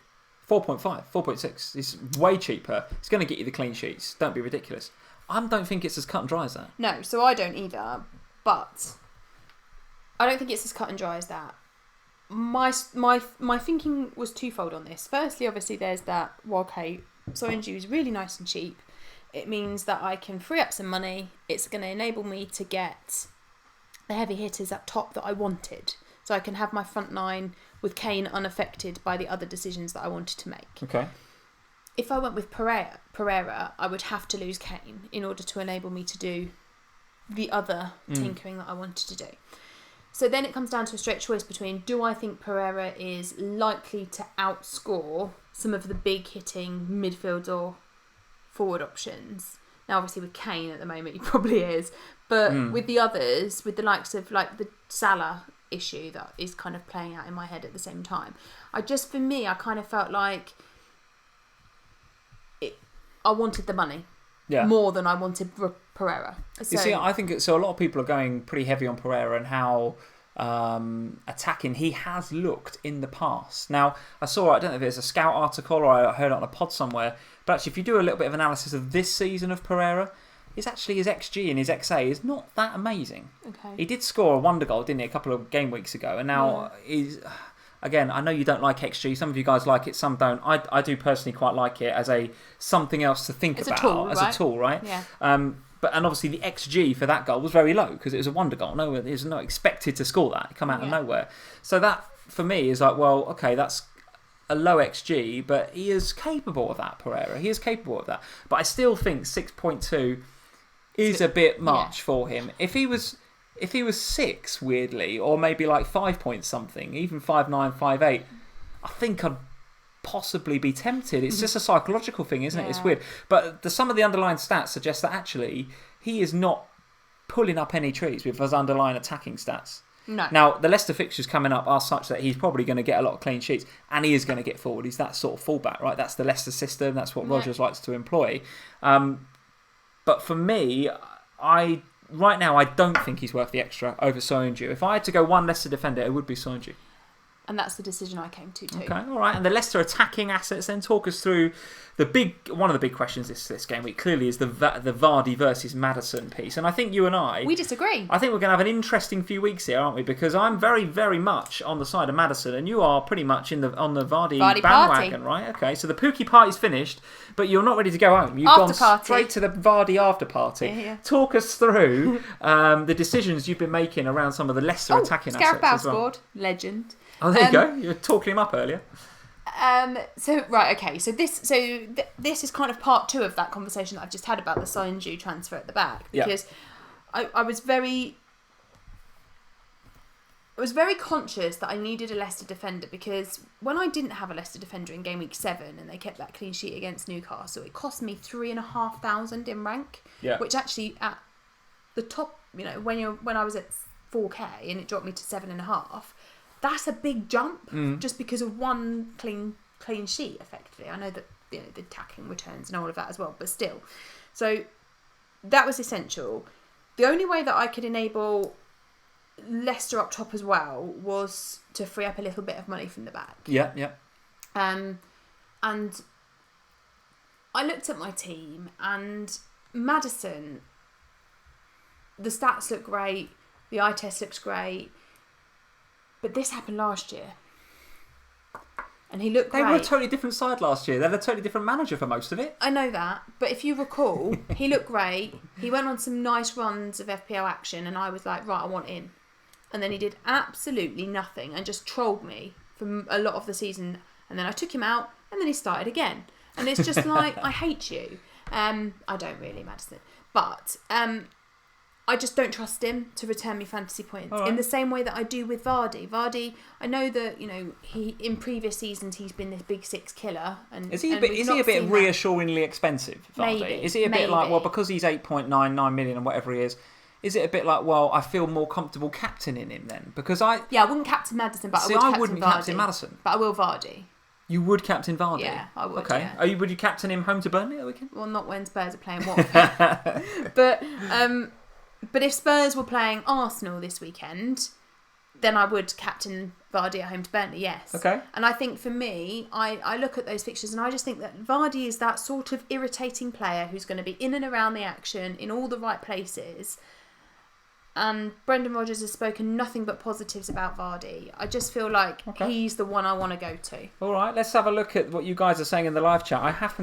4.5, 4.6. It's way cheaper. It's going to get you the clean sheets. Don't be ridiculous. I don't think it's as cut and dry as that. No, so I don't either. But I don't think it's as cut and dry as that. My thinking was twofold on this. Firstly, obviously, there's that, well, okay, Soyuncu is really nice and cheap. It means that I can free up some money. It's going to enable me to get the heavy hitters up top that I wanted. So I can have my front line with Kane unaffected by the other decisions that I wanted to make. Okay. If I went with Pereira, I would have to lose Kane in order to enable me to do the other tinkering that I wanted to do. So then it comes down to a straight choice between, do I think Pereira is likely to outscore some of the big hitting midfield or forward options? Now, obviously with Kane at the moment, he probably is. But with the others, with the likes of like the Salah issue that is kind of playing out in my head at the same time, I kind of felt like I wanted the money more than I wanted Pereira. So, you see, I think so. A lot of people are going pretty heavy on Pereira and how attacking he has looked in the past. Now, I don't know if it's a scout article or I heard it on a pod somewhere, but actually, if you do a little bit of analysis of this season of Pereira, it's actually his XG and his XA is not that amazing. Okay. He did score a wonder goal, didn't he, a couple of game weeks ago, and now he's. Again, I know you don't like XG. Some of you guys like it, some don't. I do personally quite like it as something else to think about. As a tool, right? Yeah. And obviously the XG for that goal was very low because it was a wonder goal. No, it was not expected to score that. It come out of nowhere. So that for me is like, well, okay, that's a low XG, but he is capable of that, Pereira. He is capable of that. But I still think 6.2 is a bit much for him. If he was 6, weirdly, or maybe like 5 point something, even 5.9, 5.8, I think I'd possibly be tempted. It's just a psychological thing, isn't it? It's weird. But some of the underlying stats suggest that actually he is not pulling up any trees with his underlying attacking stats. No. Now, the Leicester fixtures coming up are such that he's probably going to get a lot of clean sheets, and he is going to get forward. He's that sort of fullback, right? That's the Leicester system. That's what Rodgers likes to employ. But for me, right now, I don't think he's worth the extra over Soyuncu. If I had to go one Leicester defender, it would be Soyuncu. And that's the decision I came to too. Okay, all right. And the Leicester attacking assets, then talk us through one of the big questions this game week clearly is the Vardi versus Madison piece. And I think you and we disagree. I think we're going to have an interesting few weeks here, aren't we? Because I'm very, very much on the side of Madison, and you are pretty much on the Vardi bandwagon, right? Okay, so the Pookie party's finished, but you're not ready to go home. You've gone straight to the Vardi after party. Yeah. Talk us through the decisions you've been making around some of the Leicester attacking assets as well. scored, legend. Oh, there you go. You were talking him up earlier. So this is kind of part 2 of that conversation that I've just had about the Soyuncu transfer at the back, because I was very conscious that I needed a Leicester defender, because when I didn't have a Leicester defender in game week 7 and they kept that clean sheet against Newcastle, it cost me 3,500 in rank, which actually at the top, when I was at 4k and it dropped me to 7.5. That's a big jump just because of one clean sheet, effectively. I know that the attacking returns and all of that as well, but still. So that was essential. The only way that I could enable Leicester up top as well was to free up a little bit of money from the back. Yeah, yeah. And I looked at my team, and Madison, the stats look great, the eye test looks great. But this happened last year. And he looked great. They were a totally different side last year. They had a totally different manager for most of it. I know that. But if you recall, he looked great. He went on some nice runs of FPL action. And I was like, right, I want in. And then he did absolutely nothing and just trolled me for a lot of the season. and then I took him out, and then he started again. And it's just like, I hate you. I don't really, Madison. But I just don't trust him to return me fantasy points in the same way that I do with Vardy. Vardy, I know that, you know, he in previous seasons he's been this big six killer. And is he a bit reassuringly expensive, Vardy? Maybe, is he a bit like, well, because he's 8.99 million and whatever he is it a bit like, well, I feel more comfortable captaining him then? Because I wouldn't captain Madison, but I wouldn't captain Madison. But I will Vardy. You would captain Vardy? Yeah, I would. Okay. Yeah. Would you captain him home to Burnley at the weekend? Well, not when Spurs are playing Watford. But if Spurs were playing Arsenal this weekend, then I would captain Vardy at home to Burnley, yes. Okay. And I think for me, I look at those fixtures and I just think that Vardy is that sort of irritating player who's going to be in and around the action in all the right places. And Brendan Rodgers has spoken nothing but positives about Vardy. I just feel like he's the one I want to go to. All right, let's have a look at what you guys are saying in the live chat. I have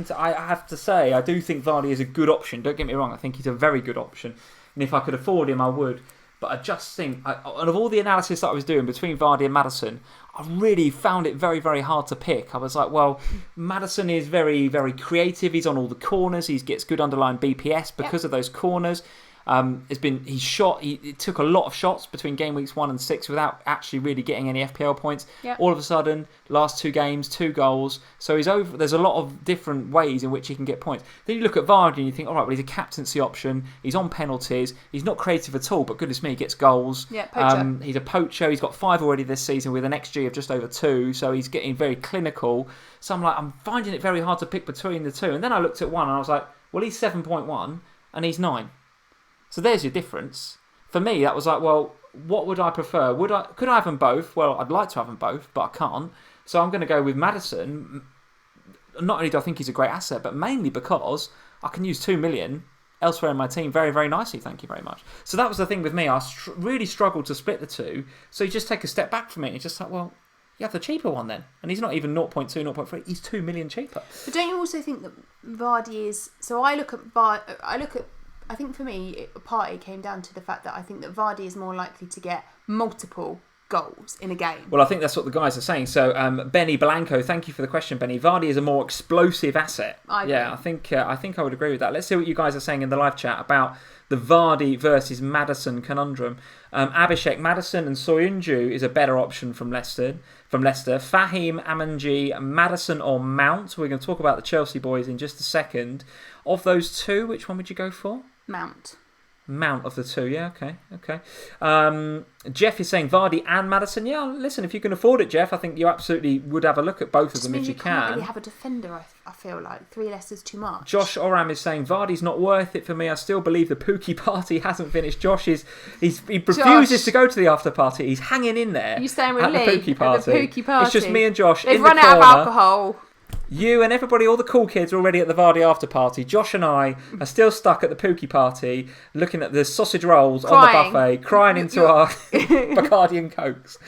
to say, I do think Vardy is a good option. Don't get me wrong. I think he's a very good option. And if I could afford him, I would. But I just think, out of all the analysis that I was doing between Vardy and Madison, I really found it very, very hard to pick. I was like, well, Madison is very, very creative. He's on all the corners. He gets good underlying BPS because of those corners. He took a lot of shots between game weeks 1 and 6 without actually really getting any FPL points. Yep. All of a sudden, last 2 games, 2 goals. So he's over. There's a lot of different ways in which he can get points. Then you look at Vardy and you think, all right, well, he's a captaincy option. He's on penalties. He's not creative at all, but goodness me, he gets goals. Yeah, poacher. He's a poacher. He's got 5 already this season with an XG of just over 2. So he's getting very clinical. So I'm finding it very hard to pick between the two. And then I looked at one and I was like, well, he's 7.1 and he's 9. So there's your difference. For me, that was like, well, what would I prefer? Could I have them both? Well, I'd like to have them both, but I can't. So I'm going to go with Madison. Not only do I think he's a great asset, but mainly because I can use 2 million elsewhere in my team very, very nicely. Thank you very much. So that was the thing with me. I really struggled to split the two. So you just take a step back from it. It's just like, well, you have the cheaper one then. And he's not even 0.2, 0.3. He's 2 million cheaper. But don't you also think that Vardy is... So I think for me, Party came down to the fact that I think that Vardy is more likely to get multiple goals in a game. Well, I think that's what the guys are saying. So, Benny Blanco, thank you for the question, Benny. Vardy is a more explosive asset. I think I would agree with that. Let's see what you guys are saying in the live chat about the Vardy versus Madison conundrum. Abhishek, Madison and Soyuncu is a better option from Leicester. Fahim, Amanji, Madison or Mount. We're going to talk about the Chelsea boys in just a second. Of those two, which one would you go for? Mount of the two, yeah, okay. Jeff is saying Vardy and Madison. Yeah, listen, if you can afford it, Jeff, I think you absolutely would have a look at both of them if you can. You can't really have a defender, I feel like. 3 less is too much. Josh Oram is saying Vardy's not worth it for me. I still believe the Pookie party hasn't finished. He refuses to go to the after party. He's hanging in there. You staying with at Lee? The Pookie party. At the Pookie party. It's just me and Josh. They've in run the out of corner. alcohol. You and everybody, all the cool kids are already at the Vardy after party. Josh and I are still stuck at the Pookie party, looking at the sausage rolls on the buffet, crying into our Bacardi and Cokes.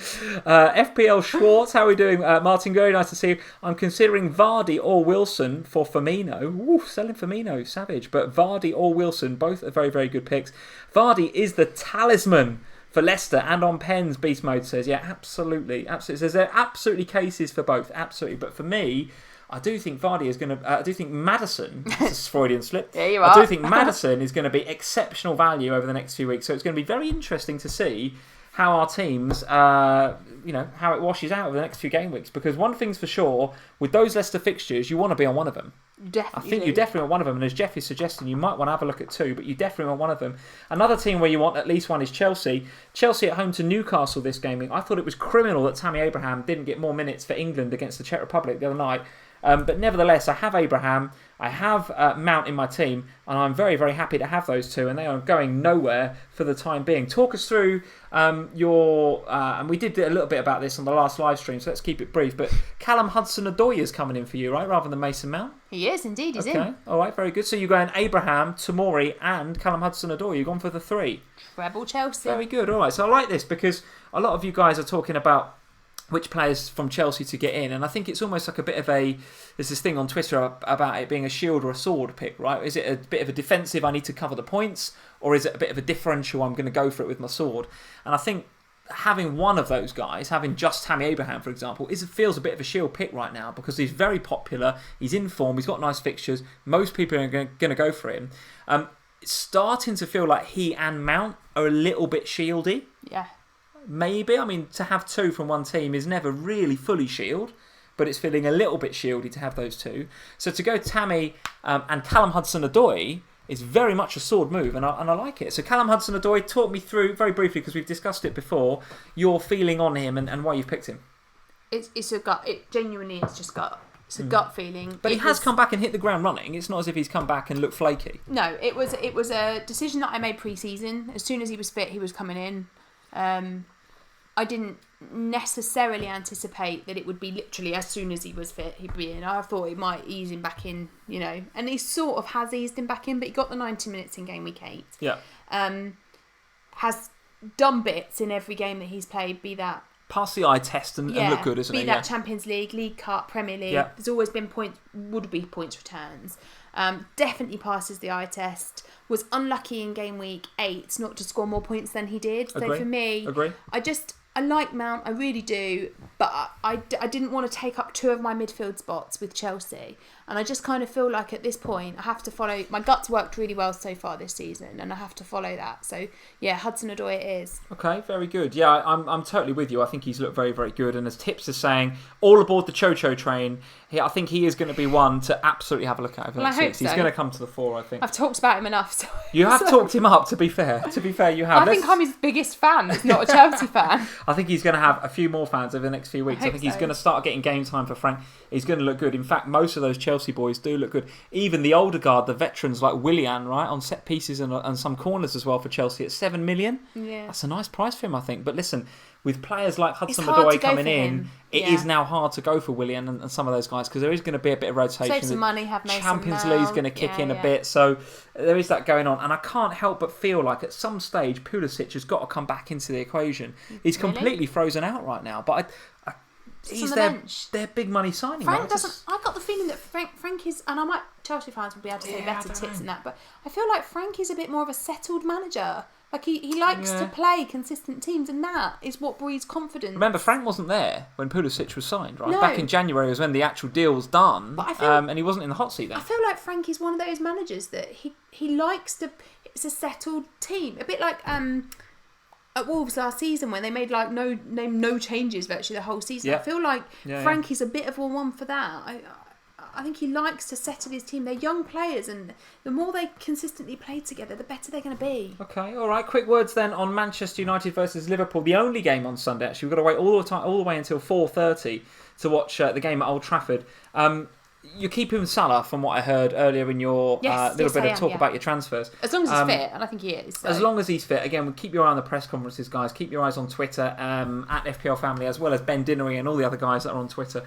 FPL Schwartz, how are we doing? Martin, very nice to see you. I'm considering Vardy or Wilson for Firmino. Ooh, selling Firmino, savage. But Vardy or Wilson, both are very, very good picks. Vardy is the talisman for Leicester and on pens, Beast Mode says. Yeah, absolutely. Says there are absolutely cases for both, absolutely. But for me, I do think Vardy is going to... I do think Madison... This is Freudian slip. There you are. I do think Madison is going to be exceptional value over the next few weeks. So it's going to be very interesting to see how our teams... how it washes out over the next few game weeks. Because one thing's for sure, with those Leicester fixtures, you want to be on one of them. Definitely. I think you definitely want one of them. And as Jeff is suggesting, you might want to have a look at 2, but you definitely want one of them. Another team where you want at least one is Chelsea. Chelsea at home to Newcastle this game. I thought it was criminal that Tammy Abraham didn't get more minutes for England against the Czech Republic the other night. But nevertheless, I have Abraham, I have Mount in my team, and I'm very, very happy to have those two, and they are going nowhere for the time being. Talk us through and we did a little bit about this on the last live stream, so let's keep it brief, but Callum Hudson-Odoi is coming in for you, right, rather than Mason Mount? He is, indeed, he's in. Okay, all right, very good. So you're going Abraham, Tomori, and Callum Hudson-Odoi. You've gone for the 3. Treble Chelsea. Very good, all right. So I like this because a lot of you guys are talking about which players from Chelsea to get in, and I think it's almost like a bit of there's this thing on Twitter about it being a shield or a sword pick, right? Is it a bit of a defensive, I need to cover the points, or is it a bit of a differential, I'm going to go for it with my sword? And I think having one of those guys, having just Tammy Abraham, for example, feels a bit of a shield pick right now because he's very popular, he's in form, he's got nice fixtures, most people are going to go for him. It's starting to feel like he and Mount are a little bit shieldy. Yeah. Maybe. I mean, to have two from one team is never really fully shield, but it's feeling a little bit shieldy to have those two. So to go Tammy and Callum Hudson-Odoi is very much a sword move, and I like it. So Callum Hudson-Odoi, talk me through, very briefly, because we've discussed it before, your feeling on him and why you've picked him. It's a gut. It genuinely is just gut. It's a gut feeling. But he has come back and hit the ground running. It's not as if he's come back and looked flaky. No, it was a decision that I made pre-season. As soon as he was fit, he was coming in. I didn't necessarily anticipate that it would be literally as soon as he was fit he'd be in. I thought it might ease him back in, and he sort of has eased him back in, but he got the 90 minutes in game week 8. Yeah. Has done bits in every game that he's played, be that pass the eye test and look good, isn't it? Be that Champions League, League Cup, Premier League. Yeah. There's always been would be points returns. Definitely passes the eye test. Was unlucky in game week 8 not to score more points than he did. Agree. So for me, Agree. I like Mount, I really do, but I didn't want to take up 2 of my midfield spots with Chelsea. And I just kind of feel like at this point, I have to follow... My gut's worked really well so far this season, and I have to follow that. So, yeah, Hudson-Odoi it is. Okay, very good. Yeah, I'm totally with you. I think he's looked very, very good. And as Tips is saying, all aboard the Cho-Cho train. I think he is going to be one to absolutely have a look at over the next week. He's going to come to the fore, I think. I've talked about him enough. So you have talked him up, to be fair. To be fair, you have. I think I'm his biggest fan, not a Chelsea fan. I think he's going to have a few more fans over the next few weeks. I think he's going to start getting game time for Frank. He's going to look good. In fact, most of those Chelsea boys do look good. Even the older guard, the veterans like Willian, right, on set pieces and some corners as well for Chelsea at 7 million. Yeah. That's a nice price for him, I think. But listen, with players like Hudson-Odoi coming in, it is now hard to go for Willian and some of those guys because there is going to be a bit of rotation. Save some money, have Mason Champions Mount. League's going to kick in a bit. So there is that going on. And I can't help but feel like at some stage Pulisic has got to come back into the equation. He's completely frozen out right now. But he's their big money signing. Frank doesn't. I got the feeling that Frank is, and I might Chelsea fans will be able to say better tips than that, but I feel like Frank is a bit more of a settled manager. Like he likes to play consistent teams, and that is what breeds confidence. Remember, Frank wasn't there when Pulisic was signed, right? No. Back in January was when the actual deal was done, but I feel, and he wasn't in the hot seat then. I feel like Frank is one of those managers that he likes to. It's a settled team, a bit like at Wolves last season when they made like no changes virtually the whole season. I feel like Frank is a bit of a one for that. I think he likes to settle his team. They're young players, and the more they consistently play together, the better they're going to be. Okay, all right. Quick words then on Manchester United versus Liverpool. The only game on Sunday. Actually, we've got to wait all the way until 4:30 to watch the game at Old Trafford. You're keeping Salah, from what I heard earlier in your little bit of talk about your transfers. As long as he's fit, and I think he is. So. As long as he's fit. Again, we'll keep your eye on the press conferences, guys. Keep your eyes on Twitter, at FPL Family, as well as Ben Dinnery and all the other guys that are on Twitter.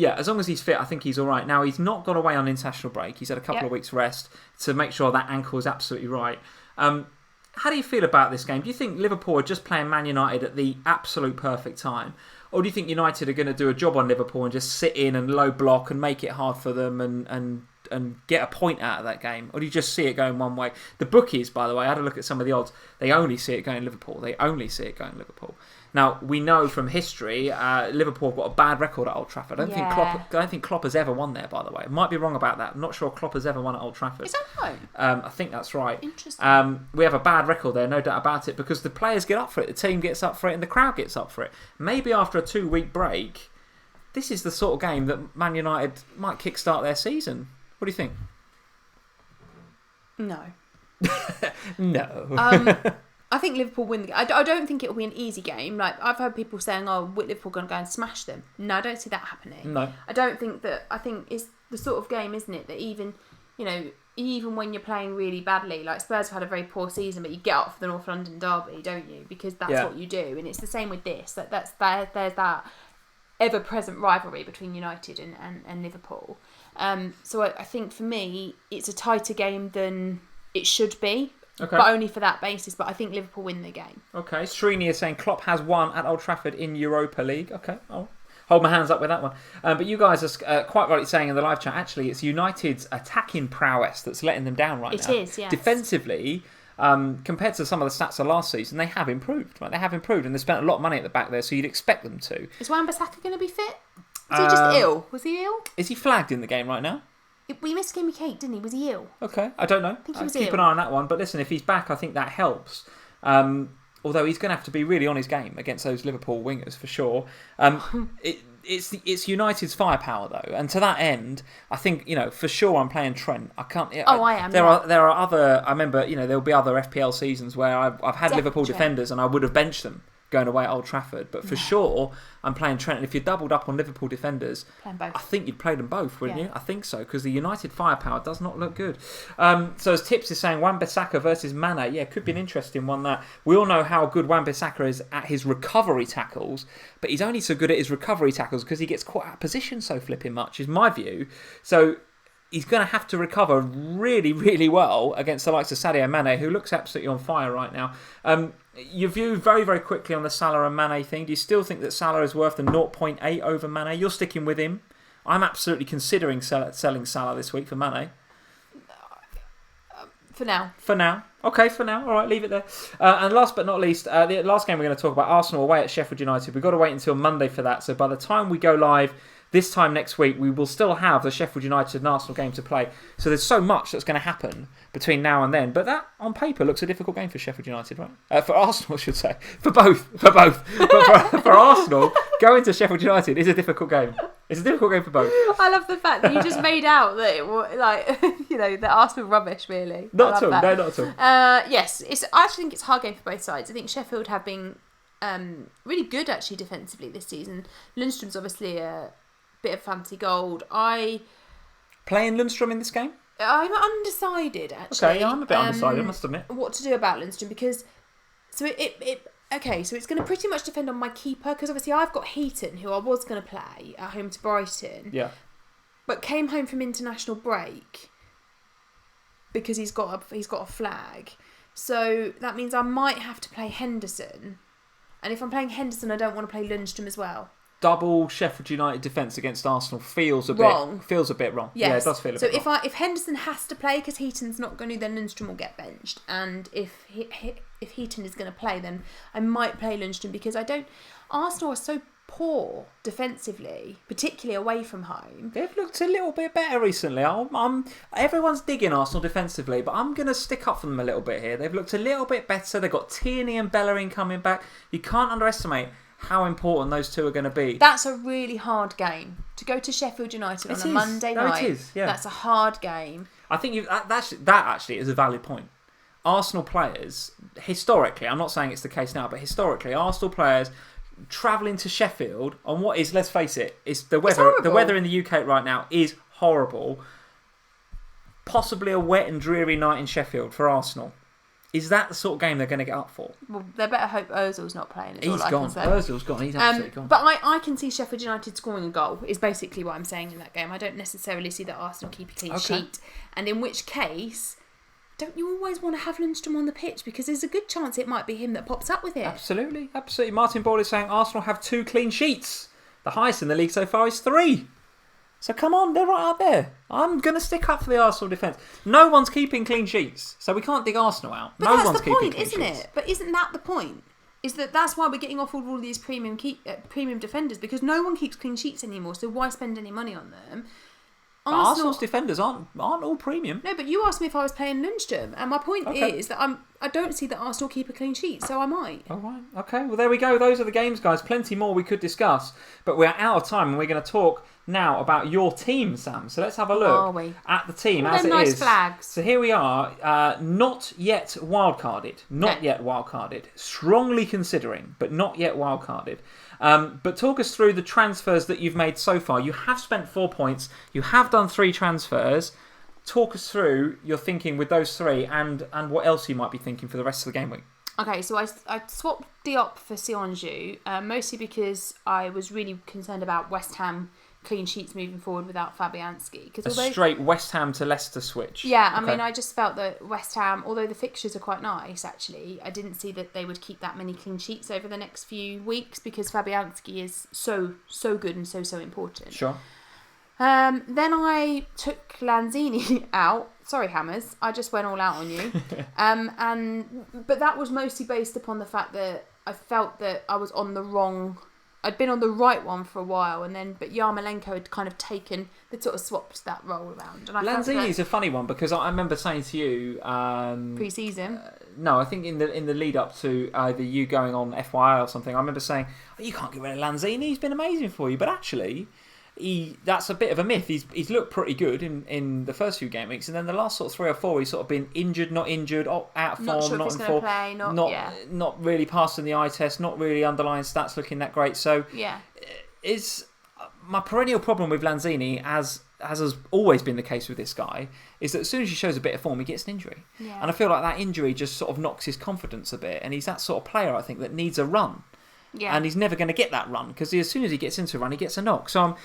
As long as he's fit, I think he's all right. Now, he's not gone away on international break. He's had a couple of weeks rest to make sure that ankle is absolutely right. How do you feel about this game? Do you think Liverpool are just playing Man United at the absolute perfect time? Or do you think United are going to do a job on Liverpool and just sit in and low block and make it hard for them and get a point out of that game? Or do you just see it going one way? The bookies, by the way, I had a look at some of the odds. They only see it going Liverpool. Now, we know from history, Liverpool have got a bad record at Old Trafford. I don't think Klopp has ever won there, by the way. I might be wrong about that. I'm not sure Klopp has ever won at Old Trafford. Is that right? I think that's right. Interesting. We have a bad record there, no doubt about it, because the players get up for it, the team gets up for it, and the crowd gets up for it. Maybe after a 2-week break, this is the sort of game that Man United might kickstart their season. What do you think? No. No. I think Liverpool win the game. I don't think it'll be an easy game. Like I've heard people saying, "Oh, Liverpool going to go and smash them." No, I don't see that happening. No, I don't think that. I think it's the sort of game, isn't it, that even when you're playing really badly, like Spurs have had a very poor season, but you get up for the North London derby, don't you? Because that's what you do, and it's the same with this. There's that ever-present rivalry between United and Liverpool. So I think for me, it's a tighter game than it should be. Okay. But only for that basis. But I think Liverpool win the game. Okay. Srini is saying Klopp has won at Old Trafford in Europa League. Okay. I'll hold my hands up with that one. But you guys are quite rightly saying in the live chat, actually, it's United's attacking prowess that's letting them down right now. It is, yes. Defensively, compared to some of the stats of last season, they have improved. Right? They have improved, and they spent a lot of money at the back there, so you'd expect them to. Is Wan-Bissaka going to be fit? Was he just ill? Was he ill? Is he flagged in the game right now? We missed Gameweek 8, didn't he? Was he ill? Okay, I don't know. I think he was keep ill. an eye on that one. But listen, if he's back, I think that helps. Although he's going to have to be really on his game against those Liverpool wingers for sure. It's United's firepower though, and to that end, I think for sure I'm playing Trent. I can't. I am. There are other. I remember there'll be other FPL seasons where I've had Liverpool defenders and I would have benched them going away at Old Trafford, but for sure I'm playing Trent. And if you doubled up on Liverpool defenders, both. I think you'd play them both, wouldn't you? I think so, because the United firepower does not look good. So as Tips is saying, Wan-Bissaka versus Mane, could be an interesting one. That we all know how good Wan-Bissaka is at his recovery tackles, but he's only so good at his recovery tackles because he gets caught out of position so flipping much, is my view. So he's going to have to recover really, really well against the likes of Sadio Mane, who looks absolutely on fire right now. Your view very, very quickly on the Salah and Mane thing. Do you still think that Salah is worth the 0.8 over Mane? You're sticking with him. I'm absolutely considering selling Salah this week for Mane. For now. For now. Okay, for now. All right, leave it there. And last but not least, the last game we're going to talk about, Arsenal away at Sheffield United. We've got to wait until Monday for that. So by the time we go live this time next week, we will still have the Sheffield United and Arsenal game to play. So there's so much that's going to happen between now and then. But that, on paper, looks a difficult game for Sheffield United, right? For Arsenal, I should say. For both. But for Arsenal, going to Sheffield United is a difficult game. It's a difficult game for both. I love the fact that you just made out that it was that Arsenal rubbish, really. Not at all. No, not at all. Yes, I actually think it's a hard game for both sides. I think Sheffield have been really good, actually, defensively this season. Lundstrom's obviously a bit of fancy gold. Playing Lundstrom in this game? I'm undecided, actually. Okay, I'm a bit undecided, I must admit. What to do about Lundstrom, because so it's going to pretty much depend on my keeper, because obviously I've got Heaton, who I was going to play at home to Brighton. Yeah. But came home from international break because he's got a flag. So that means I might have to play Henderson. And if I'm playing Henderson, I don't want to play Lundstrom as well. Double Sheffield United defence against Arsenal feels a bit wrong. Yes. Yeah, it does feel a bit wrong. So if Henderson has to play because Heaton's not going to, then Lundstrom will get benched. And if Heaton is going to play, then I might play Lundstrom, because Arsenal are so poor defensively, particularly away from home. They've looked a little bit better recently. Everyone's digging Arsenal defensively, but I'm going to stick up for them a little bit here. They've looked a little bit better. They've got Tierney and Bellerin coming back. You can't underestimate how important those two are going to be. That's a really hard game. To go to Sheffield United on a Monday night, it is, yeah. That's a hard game. I think that actually is a valid point. Arsenal players, historically, I'm not saying it's the case now, but historically, Arsenal players travelling to Sheffield on what is, let's face it, it's the weather. The weather in the UK right now is horrible. Possibly a wet and dreary night in Sheffield for Arsenal. Is that the sort of game they're going to get up for? Well, they better hope Ozil's not playing. He's gone. Ozil's gone. He's absolutely gone. But I can see Sheffield United scoring a goal, is basically what I'm saying in that game. I don't necessarily see that Arsenal keep a clean sheet. And in which case, don't you always want to have Lundstrom on the pitch? Because there's a good chance it might be him that pops up with it. Absolutely. Absolutely. Martin Ball is saying Arsenal have 2 clean sheets. The highest in the league so far is 3. So come on, they're right up there. I'm going to stick up for the Arsenal defence. No one's keeping clean sheets, so we can't dig Arsenal out. But that's the point, isn't it? But isn't that the point? Is that's why we're getting off all these premium defenders, because no one keeps clean sheets anymore, so why spend any money on them? Arsenal's defenders aren't all premium. No, but you asked me if I was playing Lundstrom, and my point is that I don't see that Arsenal keep a clean sheet, so I might. All right, okay. Well, there we go. Those are the games, guys. Plenty more we could discuss, but we're out of time, and we're going to talk now about your team, Sam. So let's have a look at the team as it nice is. Flags. So here we are, not yet wildcarded. Not yet wildcarded. Strongly considering, but not yet wildcarded. But talk us through the transfers that you've made so far. You have spent 4 points. You have done 3 transfers. Talk us through your thinking with those 3 and what else you might be thinking for the rest of the game week. Okay, so I swapped Diop for Sionju, mostly because I was really concerned about West Ham clean sheets moving forward without Fabianski. Straight West Ham to Leicester switch. Yeah, I mean, I just felt that West Ham, although the fixtures are quite nice, actually, I didn't see that they would keep that many clean sheets over the next few weeks, because Fabianski is so good and so important. Sure. Then I took Lanzini out. Sorry, Hammers. I just went all out on you. But that was mostly based upon the fact that I felt that I was on the wrong. I'd been on the right one for a while, but Yarmolenko had kind of they'd sort of swapped that role around. And Lanzini's a funny one because I remember saying to you pre-season. No, I think in the lead up to either you going on FYI or something, I remember saying, oh, you can't get rid of Lanzini. He's been amazing for you, but actually, that's a bit of a myth. He's looked pretty good in the first few game weeks, and then the last sort of 3 or 4, he's sort of been injured, not injured, out of form, not in form, play, not really passing the eye test, not really underlying stats looking that great. So, is my perennial problem with Lanzini, as has always been the case with this guy, is that as soon as he shows a bit of form, he gets an injury, and I feel like that injury just sort of knocks his confidence a bit, and he's that sort of player I think that needs a run. Yeah. And he's never going to get that run because as soon as he gets into a run, he gets a knock. So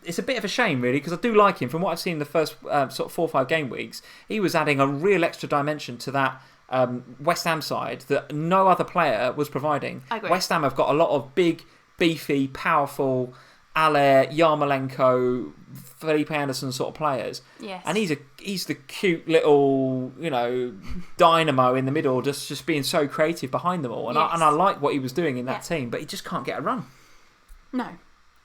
it's a bit of a shame, really, because I do like him. From what I've seen in the first sort of 4 or 5 game weeks, he was adding a real extra dimension to that West Ham side that no other player was providing. I agree. West Ham have got a lot of big, beefy, powerful Aller, Yarmolenko, Felipe Anderson sort of players. Yes. And he's the cute little, dynamo in the middle, just being so creative behind them all. And I like what he was doing in that team, but he just can't get a run. No.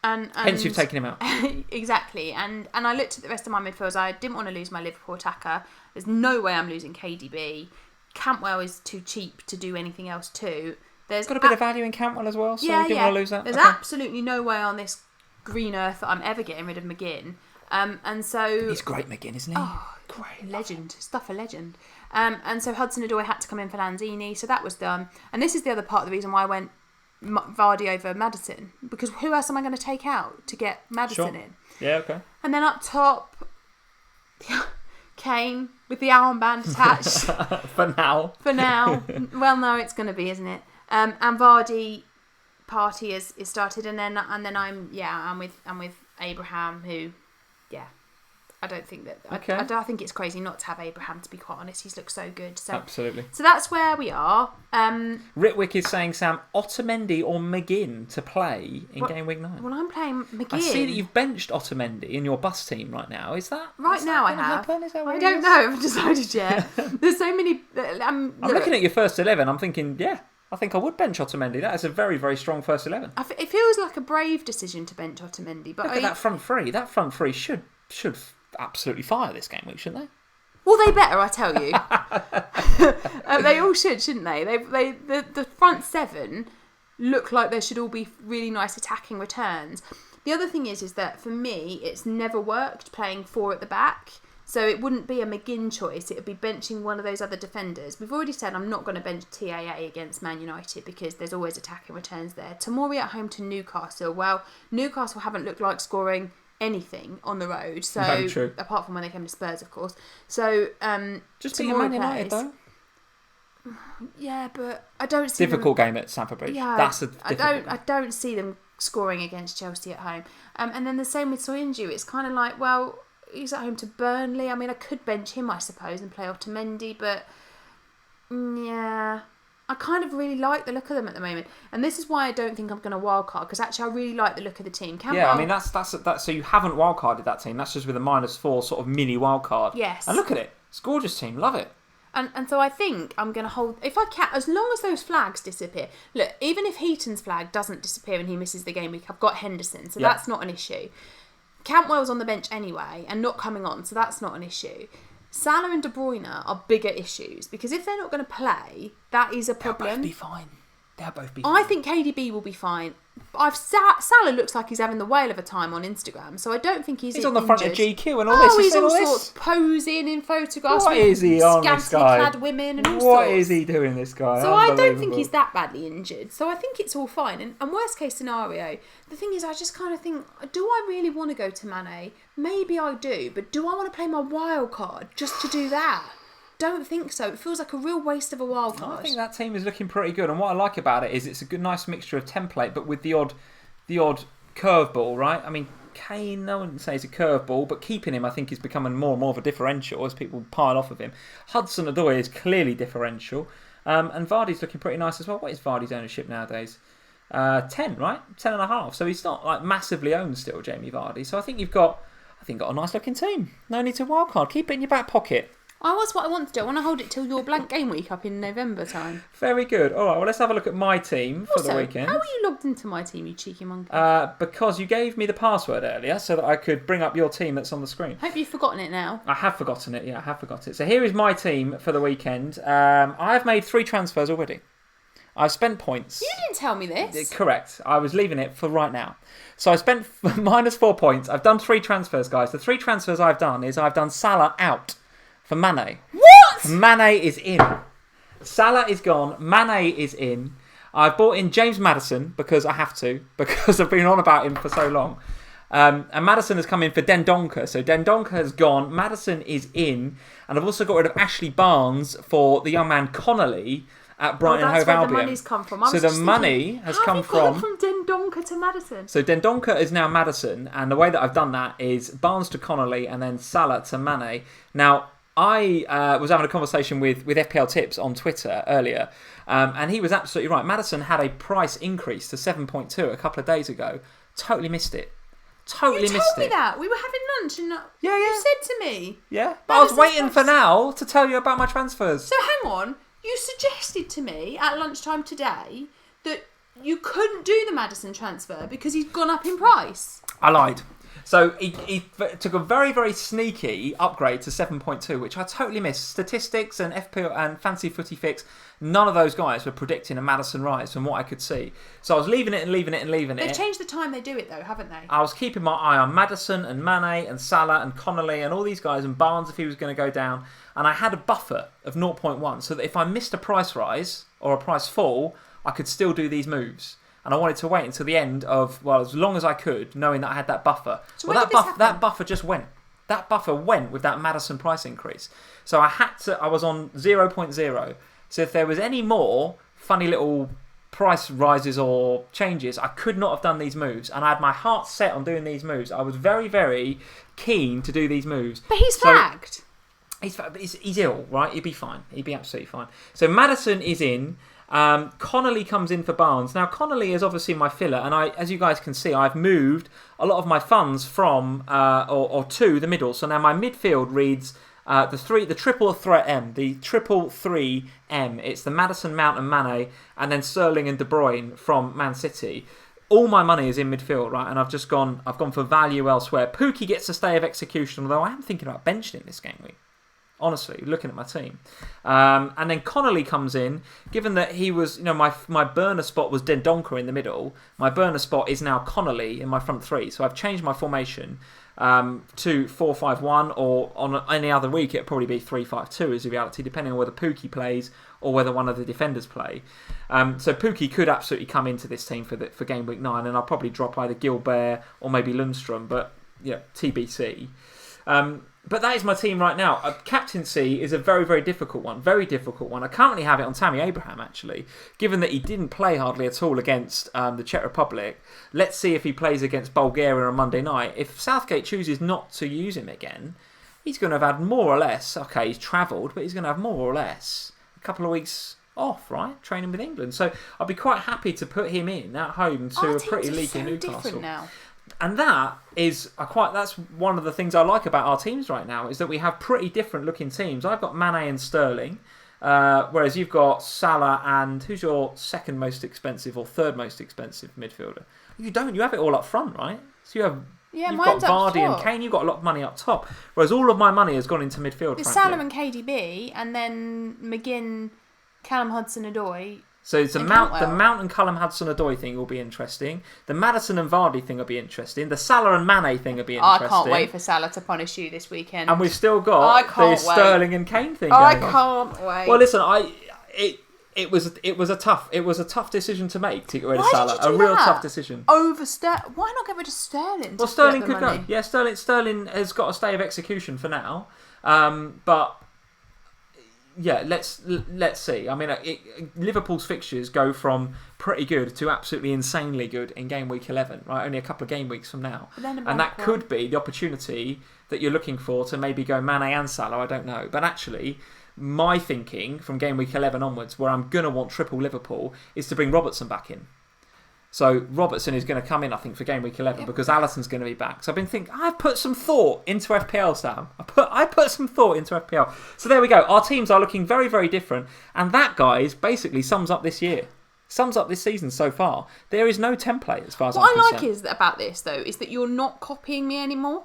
And hence you've taken him out. Exactly. And I looked at the rest of my midfielders. I didn't want to lose my Liverpool attacker. There's no way I'm losing KDB. Cantwell is too cheap to do anything else too. There's got a bit of value in Cantwell as well, so you didn't want to lose that? There's absolutely no way on this green earth that I'm ever getting rid of McGinn. And so he's great, McGinn, isn't he? Oh, great legend, stuff a legend. And so Hudson-Odoi had to come in for Lanzini, so that was done. And this is the other part of the reason why I went Vardi over Madison, because who else am I going to take out to get Madison in? Yeah, okay. And then up top, Kane with the armband attached. For now. Well, no, it's going to be, isn't it? And Vardy party is started, and then I'm with Abraham, who, I don't think that. Okay. I think it's crazy not to have Abraham, to be quite honest. He's looked so good. So, absolutely. So that's where we are. Ritwick is saying, Sam, Otamendi or McGinn to play in game week 9. Well, I'm playing McGinn. I see that you've benched Otamendi in your bus team right now. Is that right now? I have. Is that I don't know. I haven't decided yet. There's so many. I'm looking at your first 11. I'm thinking, I think I would bench Otamendi. That is a very, very strong first 11. It feels like a brave decision to bench Otamendi, but look at that front three. That front three should absolutely fire this game week, shouldn't they? Well, they better, I tell you. They all should, shouldn't they? The front 7 look like there should all be really nice attacking returns. The other thing is that for me, it's never worked playing 4 at the back. So it wouldn't be a McGinn choice. It would be benching one of those other defenders. We've already said I'm not going to bench TAA against Man United because there's always attacking returns there. Tomori at home to Newcastle. Well, Newcastle haven't looked like scoring anything on the road. So apart from when they came to Spurs, of course. So just beat Man United though. Yeah, but I don't see difficult game at Stamford Bridge. Yeah, that's a difficult game. I don't see them scoring against Chelsea at home. And then the same with Soyuncu. It's kind of like, well, he's at home to Burnley. I mean, I could bench him, I suppose, and play Otamendi, but I kind of really like the look of them at the moment. And this is why I don't think I'm going to wildcard, because actually I really like the look of the team. I mean, that's so you haven't wildcarded that team. That's just with a -4 sort of mini wildcard. Yes. And look at it. It's a gorgeous team. Love it. And so I think I'm going to hold, if I can, as long as those flags disappear. Look, even if Heaton's flag doesn't disappear and he misses the game week, I've got Henderson, so that's not an issue. Cantwell's on the bench anyway and not coming on, so that's not an issue. Salah and De Bruyne are bigger issues because if they're not going to play, that is a problem. They'll both be fine. I think KDB will be fine. Salah looks like he's having the whale of a time on Instagram, so I don't think he's on the front of GQ and all this. He's all sorts posing in photographs. What is he on, this guy? Scantily clad women and all sorts. What is he doing, this guy? So I don't think he's that badly injured. So I think it's all fine. And worst case scenario, the thing is, I just kind of think, do I really want to go to Mane? Maybe I do, but do I want to play my wild card just to do that? Don't think so. It feels like a real waste of a wild card. I think that team is looking pretty good, and what I like about it is it's a good, nice mixture of template, but with the odd curveball, right? I mean, Kane, no one would say he's a curveball, but keeping him, I think, is becoming more and more of a differential as people pile off of him. Hudson-Odoi is clearly differential, and Vardy's looking pretty nice as well. What is Vardy's ownership nowadays? 10, right? 10.5. So he's not like massively owned still, Jamie Vardy. So I think you've got a nice looking team. No need to wildcard. Keep it in your back pocket. That's what I want to do. I want to hold it till your blank game week up in November time. Very good. All right, well, let's have a look at my team for the weekend. How are you logged into my team, you cheeky monkey? Because you gave me the password earlier so that I could bring up your team that's on the screen. Hope you've forgotten it now. I have forgotten it, yeah, I have forgotten it. So here is my team for the weekend. I've made 3 transfers already. I've spent points. You didn't tell me this. Correct. I was leaving it for right now. So I spent -4 points. I've done 3 transfers, guys. The 3 transfers I've done is I've done Salah out for Mane. What? Mane is in. Salah is gone. Mane is in. I've bought in James Madison because I have to, because I've been on about him for so long. And Madison has come in for Dendoncker. So Dendoncker has gone. Madison is in. And I've also got rid of Ashley Barnes for the young man Connolly at Brighton Hove Albion. That's where the money's come from. So the money has come from Dendoncker to Madison. So Dendoncker is now Madison, and the way that I've done that is Barnes to Connolly and then Salah to Mane. Now, I was having a conversation with FPL Tips on Twitter earlier, and he was absolutely right. Madison had a price increase to 7.2 a couple of days ago. Totally missed it. You told me that. We were having lunch and you said to me. Yeah, but I was waiting for now to tell you about my transfers. So hang on. You suggested to me at lunchtime today that you couldn't do the Madison transfer because he's gone up in price. I lied. So he took a very, very sneaky upgrade to 7.2, which I totally missed. Statistics and FPL and Fancy Footy Fix, none of those guys were predicting a Madison rise from what I could see. So I was leaving it. They've changed the time they do it though, haven't they? I was keeping my eye on Madison and Mane and Salah and Connolly and all these guys and Barnes if he was going to go down. And I had a buffer of 0.1 so that if I missed a price rise or a price fall, I could still do these moves. And I wanted to wait until the end of, as long as I could, knowing that I had that buffer. So that buffer just went. That buffer went with that Madison price increase. So I was on 0.0. So if there was any more funny little price rises or changes, I could not have done these moves. And I had my heart set on doing these moves. I was very, very keen to do these moves. But he's flagged. He's ill, right? He'd be fine. He'd be absolutely fine. So Madison is in. Connolly comes in for Barnes. Now Connolly is obviously my filler, and as you guys can see, I've moved a lot of my funds from or to the middle. So now my midfield reads the triple threat M, the 333M. It's the Madison, Mount, and Mane, and then Sterling and De Bruyne from Man City. All my money is in midfield, right? And I've gone for value elsewhere. Pookie gets a stay of execution, although I am thinking about benching him this game week. Honestly, looking at my team. And then Connolly comes in, given that he was, my burner spot was Dendoncker in the middle. My burner spot is now Connolly in my front three. So I've changed my formation to 4-5-1, or on any other week it'd probably be 3-5-2 is the reality, depending on whether Pookie plays or whether one of the defenders play. So Pookie could absolutely come into this team for game week 9, and I'll probably drop either Gilbert or maybe Lundstrom, but TBC. But that is my team right now. Captaincy is a very, very difficult one. Very difficult one. I currently have it on Tammy Abraham, actually. Given that he didn't play hardly at all against the Czech Republic, let's see if he plays against Bulgaria on Monday night. If Southgate chooses not to use him again, he's going to have had more or less, okay, he's travelled, but he's going to have more or less a couple of weeks off, right? Training with England. So I'd be quite happy to put him in at home to a pretty leaky Newcastle. Now. And that's one of the things I like about our teams right now, is that we have pretty different looking teams. I've got Mane and Sterling, whereas you've got Salah and who's your second most expensive or third most expensive midfielder? You don't. You have it all up front, right? So you've got Vardi and Kane. You've got a lot of money up top, whereas all of my money has gone into midfield. It's Salah and KDB, and then McGinn, Callum Hudson-Odoi. So the Mount and Callum Hudson-Odoi thing will be interesting. The Madison and Vardy thing will be interesting. The Salah and Mane thing will be interesting. I can't wait for Salah to punish you this weekend. And we've still got the Sterling and Kane thing going on. I can't wait. Well, listen, it was a tough decision to make to get rid of Salah. A real tough decision. Over Sterling. Why not get rid of Sterling? Well, Sterling could go. Yeah, Sterling has got a stay of execution for now. But yeah, let's see. I mean, Liverpool's fixtures go from pretty good to absolutely insanely good in game week 11, right? Only a couple of game weeks from now. And that could be the opportunity that you're looking for to maybe go Mane and Salah, I don't know. But actually, my thinking from game week 11 onwards, where I'm going to want triple Liverpool, is to bring Robertson back in. So Robertson is going to come in, I think, for game week 11 because Alisson's going to be back. So I've been thinking, I've put some thought into FPL, Sam. I put some thought into FPL. So there we go. Our teams are looking very, very different. And that, guys, basically sums up this year. Sums up this season so far. There is no template as far as I'm concerned. What I like about this, though, is that you're not copying me anymore.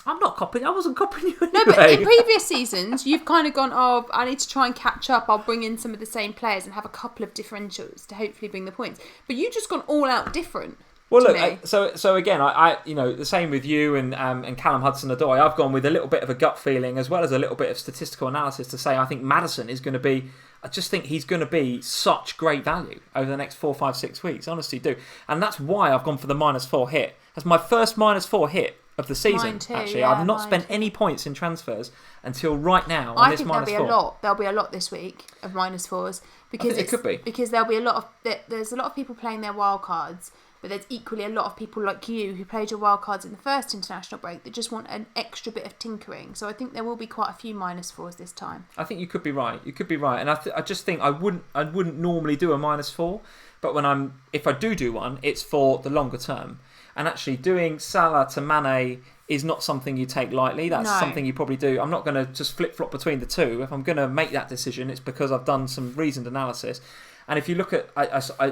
I'm not copying. I wasn't copying you anyway. No, but in previous seasons, you've kind of gone, oh, I need to try and catch up. I'll bring in some of the same players and have a couple of differentials to hopefully bring the points. But you've just gone all out different. Well, look. So again, I the same with you and Callum Hudson-Odoi. I've gone with a little bit of a gut feeling as well as a little bit of statistical analysis to say I think Madison is going to be. I just think he's going to be such great value over the next 4, 5, 6 weeks. Honestly, do, and that's why I've gone for the -4 hit. That's my first -4 hit of the season. Mine too, actually, yeah, I've not spent any points in transfers until right now. On I this think -4. There'll be a lot this week of -4s because it could be because there'll be a lot of there's a lot of people playing their wildcards, but there's equally a lot of people like you who played your wildcards in the first international break that just want an extra bit of tinkering. So I think there will be quite a few -4s this time. I think you could be right. You could be right, and I just think I wouldn't normally do a -4, but if I do one, it's for the longer term. And actually, doing Salah to Mane is not something you take lightly. That's something you probably do. I'm not going to just flip-flop between the two. If I'm going to make that decision, it's because I've done some reasoned analysis. And if you look at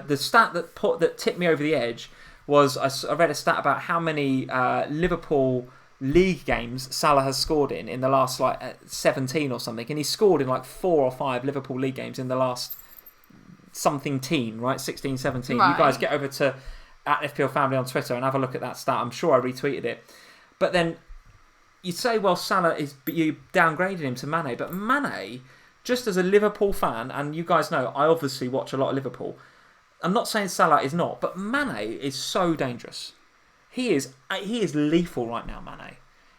the stat that tipped me over the edge was I read a stat about how many Liverpool league games Salah has scored in the last 17 or something, and he scored in 4 or 5 Liverpool league games in the last something teen, right? 16, 17. Right. You guys get over to at FPL Family on Twitter and have a look at that stat. I'm sure I retweeted it. But then you say, well, Salah you downgraded him to Mane, but Mane, just as a Liverpool fan, and you guys know I obviously watch a lot of Liverpool. I'm not saying Salah is not, but Mane is so dangerous. He is lethal right now, Mane.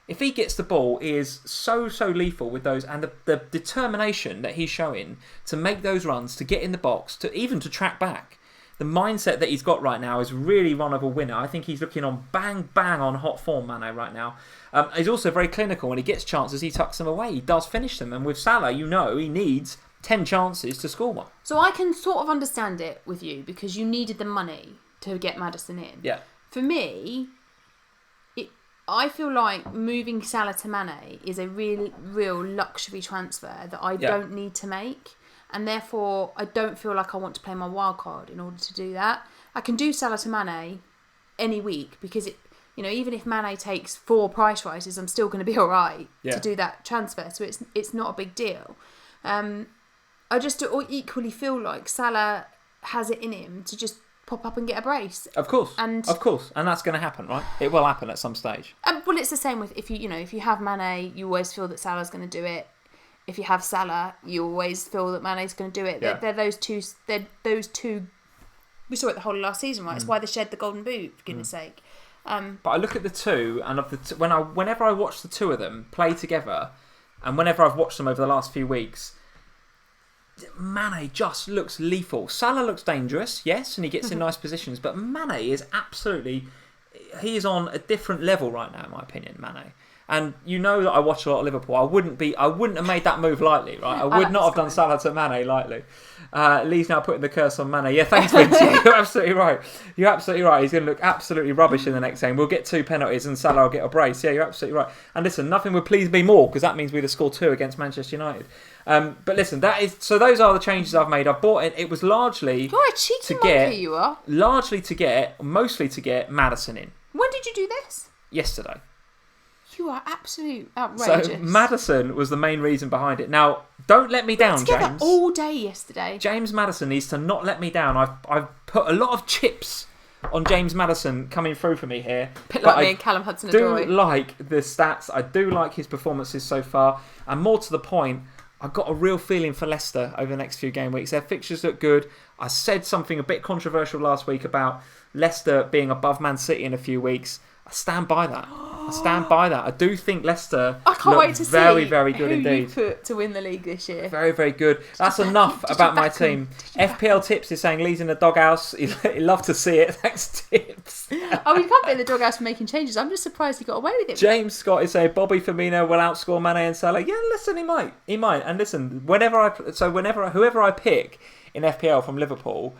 If he gets the ball, he is so lethal with those, and the determination that he's showing to make those runs, to get in the box, even to track back. The mindset that he's got right now is really one of a winner. I think he's looking on bang on hot form, Mane, right now. He's also very clinical. When he gets chances, he tucks them away. He does finish them. And with Salah, he needs 10 chances to score one. So I can sort of understand it with you because you needed the money to get Madison in. Yeah. For me, I feel like moving Salah to Mane is a real luxury transfer that I don't need to make. And therefore, I don't feel like I want to play my wild card in order to do that. I can do Salah to Mane any week because even if Mane takes 4 price rises, I'm still going to be all right to do that transfer. So it's not a big deal. I just equally feel like Salah has it in him to just pop up and get a brace. Of course, and that's going to happen, right? It will happen at some stage. Well, it's the same with if you have Mane, you always feel that Salah's going to do it. If you have Salah, you always feel that Mane's going to do it. Yeah. They're those two. We saw it the whole of last season, right? It's why they shared the golden boot, for goodness sake. But I look at the two, and whenever I watch the two of them play together, and whenever I've watched them over the last few weeks, Mane just looks lethal. Salah looks dangerous, yes, and he gets in nice positions, but Mane is he is on a different level right now, in my opinion, Mane. And you know that I watch a lot of Liverpool. I wouldn't have made that move lightly, right? I would not have done Salah to Mane lightly. Lee's now putting the curse on Mane. Yeah, thanks, Vince. You're absolutely right. You're absolutely right. He's going to look absolutely rubbish in the next game. We'll get 2 penalties and Salah will get a brace. Yeah, you're absolutely right. And listen, nothing would please me more because that means we'd have scored 2 against Manchester United. But listen, those are the changes I've made. I've bought it. It was largely you're a cheeky monkey, you are. Mostly to get Madison in. When did you do this? Yesterday. You are absolute outrageous. So Madison was the main reason behind it. Now, don't let me down, James. All day yesterday. James Madison needs to not let me down. I've put a lot of chips on James Madison coming through for me here. Bit like me and Callum Hudson-Odoi. I do like the stats. I do like his performances so far. And more to the point, I've got a real feeling for Leicester over the next few game weeks. Their fixtures look good. I said something a bit controversial last week about Leicester being above Man City in a few weeks. I stand by that. I do think Leicester look very, very good indeed. Who you put to win the league this year? Very, very good. That's enough about my team. FPL Tips is saying Lee's in the doghouse. He'd love to see it. Thanks, Tips. Oh, you can't be in the doghouse for making changes. I'm just surprised he got away with it. James Scott is saying Bobby Firmino will outscore Mane and Salah. Yeah, listen, he might. And listen, whoever I pick in FPL from Liverpool,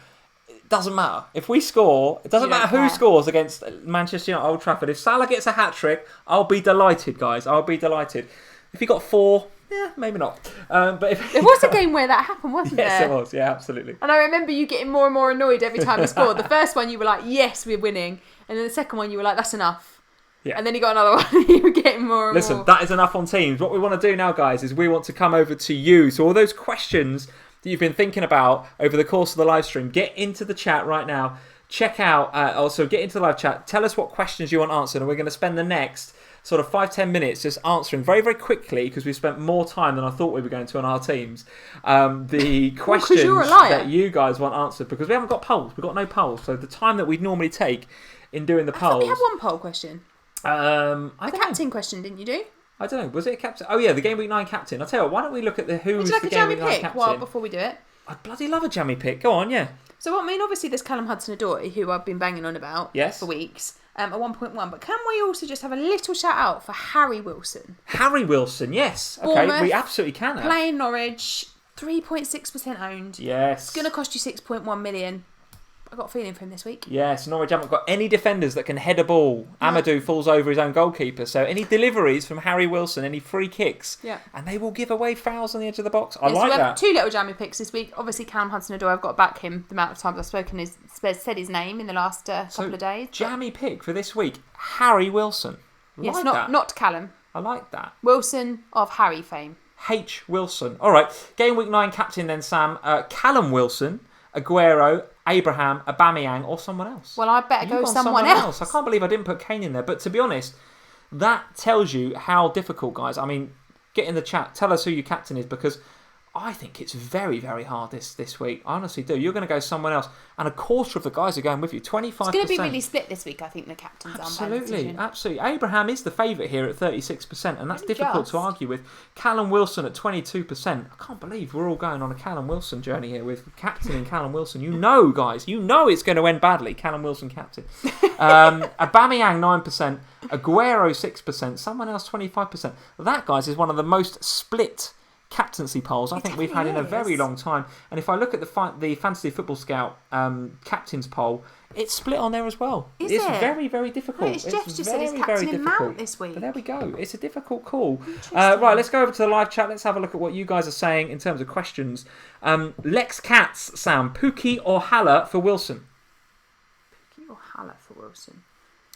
doesn't matter. If we score, it doesn't matter who scores against Manchester United at Old Trafford. If Salah gets a hat-trick, I'll be delighted, guys. I'll be delighted. If he got 4, maybe not. But if there was a game where that happened, wasn't there? Yes, it was. Yeah, absolutely. And I remember you getting more and more annoyed every time he scored. The first one, you were like, yes, we're winning. And then the second one, you were like, that's enough. Yeah. And then you got another one and you were getting more and more. Listen, that is enough on teams. What we want to do now, guys, is we want to come over to you. So all those questions that you've been thinking about over the course of the live stream, get into the chat right now. Check out, also get into the live chat. Tell us what questions you want answered. And we're going to spend the next sort of 5-10 minutes just answering very, very quickly, because we've spent more time than I thought we were going to on our teams. The questions that you guys want answered, because we haven't got polls. We've got no polls. So the time that we'd normally take in doing the polls. We had one poll question. A captain question, didn't you do? I don't know. Was it a captain? Oh, yeah, the Game Week 9 captain. I'll tell you what, why don't we look at who's the Game Week 9 captain? Well, before we do it. I'd bloody love a jammy pick. Go on, yeah. So, I mean, obviously there's Callum Hudson-Odoi, who I've been banging on about for weeks, at 1.1. But can we also just have a little shout out for Harry Wilson? Harry Wilson, yes. Bournemouth, okay, we absolutely can have. Playing Norwich, 3.6% owned. Yes. It's going to cost you 6.1 million. I've got a feeling for him this week. Yes, Norwich haven't got any defenders that can head a ball. Amadou falls over his own goalkeeper. So any deliveries from Harry Wilson, any free kicks, and they will give away fouls on the edge of the box. I like that. We have 2 little jammy picks this week. Obviously, Callum Hudson-Odoi, I've got to back him the amount of times I've said his name in the last couple of days. Jammy pick for this week, Harry Wilson. Yes, not Callum. I like that. Wilson of Harry fame. H. Wilson. All right, Game Week 9 captain then, Sam. Callum Wilson, Aguero, Abraham, Aubameyang, or someone else. Well, I better go someone else. I can't believe I didn't put Kane in there. But to be honest, that tells you how difficult, guys. I mean, get in the chat. Tell us who your captain is, because I think it's very, very hard this week. I honestly do. You're going to go someone else. And a quarter of the guys are going with you. 25%. It's going to be really split this week, I think, the captains. Absolutely. Abraham is the favourite here at 36%. And that's difficult to argue with. Callum Wilson at 22%. I can't believe we're all going on a Callum Wilson journey here with captaining Callum Wilson. You know, guys. You know it's going to end badly. Callum Wilson captain. Aubameyang 9%. Aguero 6%. Someone else 25%. That, guys, is one of the most split captaincy polls I think we've had in a very long time. And if I look at the Fantasy Football Scout captains poll, it's split on there as well. It's very, very difficult. No, Jeff just said he's captaining Mount this week. But there we go. It's a difficult call. Right, let's go over to the live chat. Let's have a look at what you guys are saying in terms of questions. Lex Katz, Sam, Pookie or Haller for Wilson? Pookie or Haller for Wilson?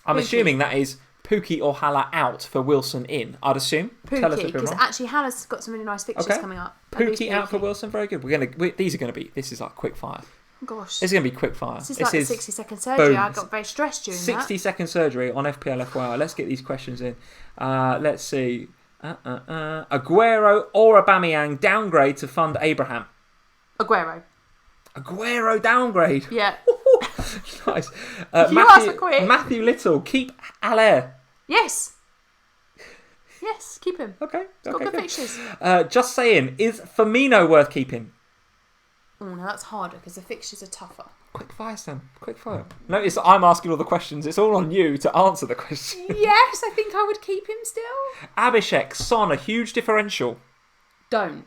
I'm assuming that is Pookie or Haller out for Wilson in, I'd assume. Pookie, because actually Haller's got some really nice fixtures coming up. Pookie out for Wilson, very good. This is like quick fire. Gosh. This is going to be quick fire. This is like the 60-second surgery. Boom. I got very stressed during 60-second surgery on FPLFY. Let's get these questions in. Let's see. Aguero or Aubameyang downgrade to fund Abraham? Aguero downgrade? Yeah. Nice. Matthew Little, keep Haller. Yes, keep him. Okay. He's got good fixtures. Just saying, is Firmino worth keeping? Oh, no, that's harder because the fixtures are tougher. Quick fire, Sam. Quick fire. Notice I'm asking all the questions. It's all on you to answer the question. Yes, I think I would keep him still. Abhishek, Son, a huge differential. Don't.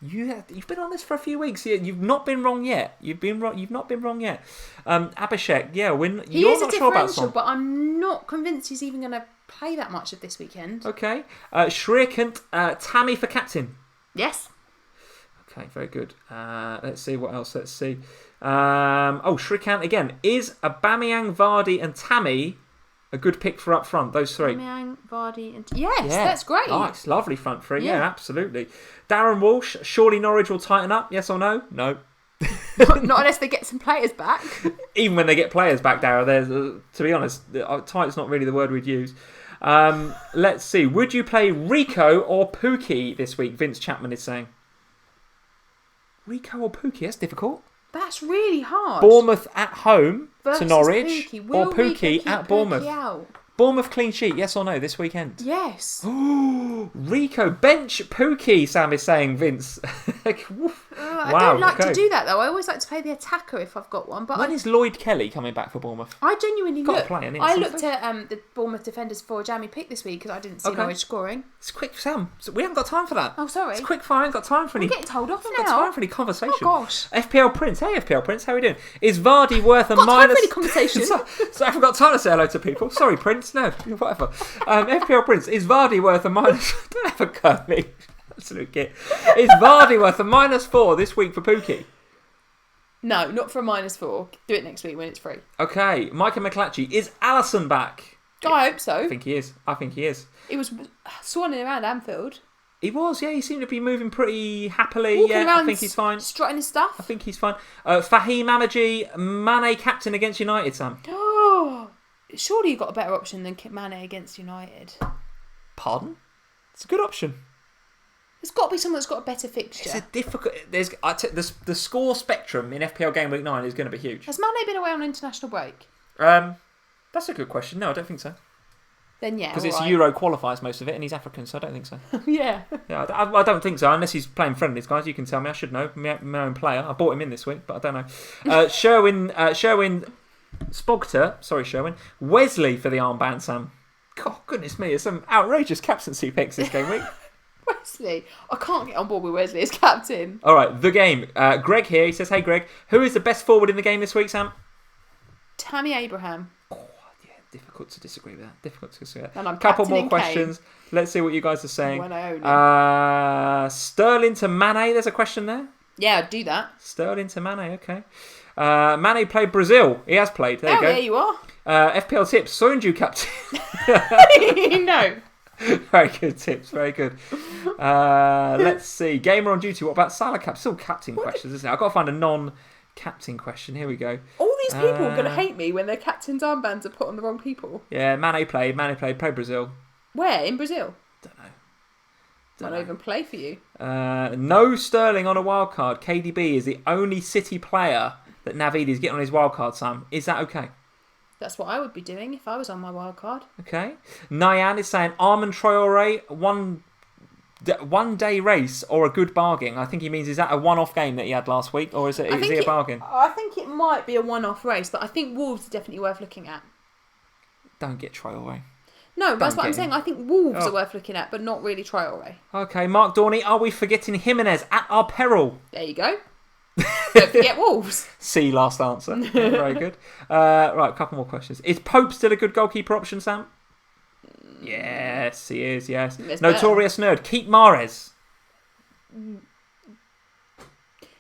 You've been on this for a few weeks. You've not been wrong yet. You've not been wrong yet. Abhishek, you're not sure about Son, but I'm not convinced he's even going to play that much of this weekend. Okay. Shrikant, Tammy for captain. Yes. Okay, very good. Let's see what else. Let's see. Shrikant again. Is Aubameyang, Vardi, and Tammy a good pick for up front? Those three. Aubameyang, Vardi, and that's great. Nice, lovely front three. Yeah, absolutely. Darren Walsh. Surely Norwich will tighten up. Yes or no? No. Not unless they get some players back. Even when they get players back, Darren. To be honest, tight's not really the word we'd use. Let's see. Would you play Rico or Pookie this week? Vince Chapman is saying. Rico or Pookie? That's difficult. That's really hard. Bournemouth at home versus to Norwich Pookie. Or Pookie at Bournemouth. Bournemouth clean sheet, yes or no, this weekend? Yes. Ooh, Rico, bench Pookie, Sam is saying, Vince. I don't like to do that, though. I always like to play the attacker if I've got one. But when is Lloyd Kelly coming back for Bournemouth? I genuinely looked. I looked at the Bournemouth defenders for Jamie pick this week because I didn't see Norwich scoring. It's quick, Sam. We haven't got time for that. Oh, sorry. It's quick fire. I ain't got time for any. I'm getting told off now. I haven't got time for any conversation. Oh, gosh. FPL Prince. Hey, FPL Prince. How are we doing? Is Vardy worth a got minus... time for any conversation. so I haven't got time to say hello to people. Sorry, Prince. No, whatever. FPL Prince. Is Vardy worth a minus... Don't have a go at me. Absolute git. Is Vardy worth a -4 this week for Pookie? No, not for a -4. Do it next week when it's free. Okay. Micah McClatchy. Is Allison back? I hope so. I think he is. He was swanning around Anfield. He was, yeah. He seemed to be moving pretty happily. Walking yeah, around I think he's fine. Strutting his stuff. I think he's fine. Fahim Amaji, Mane captain against United, Sam. Oh, surely you've got a better option than Mane against United. Pardon? It's a good option. There's got to be someone that's got a better fixture. It's a difficult... the score spectrum in FPL Gameweek 9 is going to be huge. Has Mane been away on international break? That's a good question. No, I don't think so. Then yeah, because it's Euro qualifiers most of it, and he's African, so I don't think so. Yeah. Yeah, I don't think so, unless he's playing friendlies, guys. You can tell me. I should know. My own player. I bought him in this week, but I don't know. Sherwin Spogter. Sorry, Sherwin. Wesley for the armband, Sam. God, goodness me. There's some outrageous captaincy picks this game week. Wesley. I can't get on board with Wesley as captain. All right, the game. Greg here. He says, hey, Greg. Who is the best forward in the game this week, Sam? Tammy Abraham. Difficult to disagree with that. And I'm couple more questions. Kane. Let's see what you guys are saying. Sterling to Mane. There's a question there. Yeah, I'd do that. Sterling to Mane. Okay. Mane played Brazil. He has played. There you go. There you are. FPL tips. Soyuncu captain. No. Very good tips. Very good. Let's see. Gamer on duty. What about Salah cap? Still captain questions, isn't it? I've got to find a non-captain question. Here we go. All these people are going to hate me when their captain's armbands are put on the wrong people. Yeah, Mane played Brazil. Where? In Brazil? Don't know. Might not even play for you. No Sterling on a wildcard. KDB is the only City player that Navid is getting on his wildcard, Sam. Is that okay? That's what I would be doing if I was on my wildcard. Okay. Nyan is saying Armand Traore, one day race or a good bargain. I think he means, is that a one-off game that he had last week, or is he a bargain? I think it might be a one-off race, but I think Wolves are definitely worth looking at. Don't get Traore. No, that's what I'm saying. I think Wolves are worth looking at, but not really Traore. Okay, Mark Dorney, are we forgetting Jimenez at our peril? There you go. Don't forget Wolves. C, last answer. Very good. Right, a couple more questions. Is Pope still a good goalkeeper option, Sam? Yes, he is, yes. Notorious nerd. Keep Mahrez.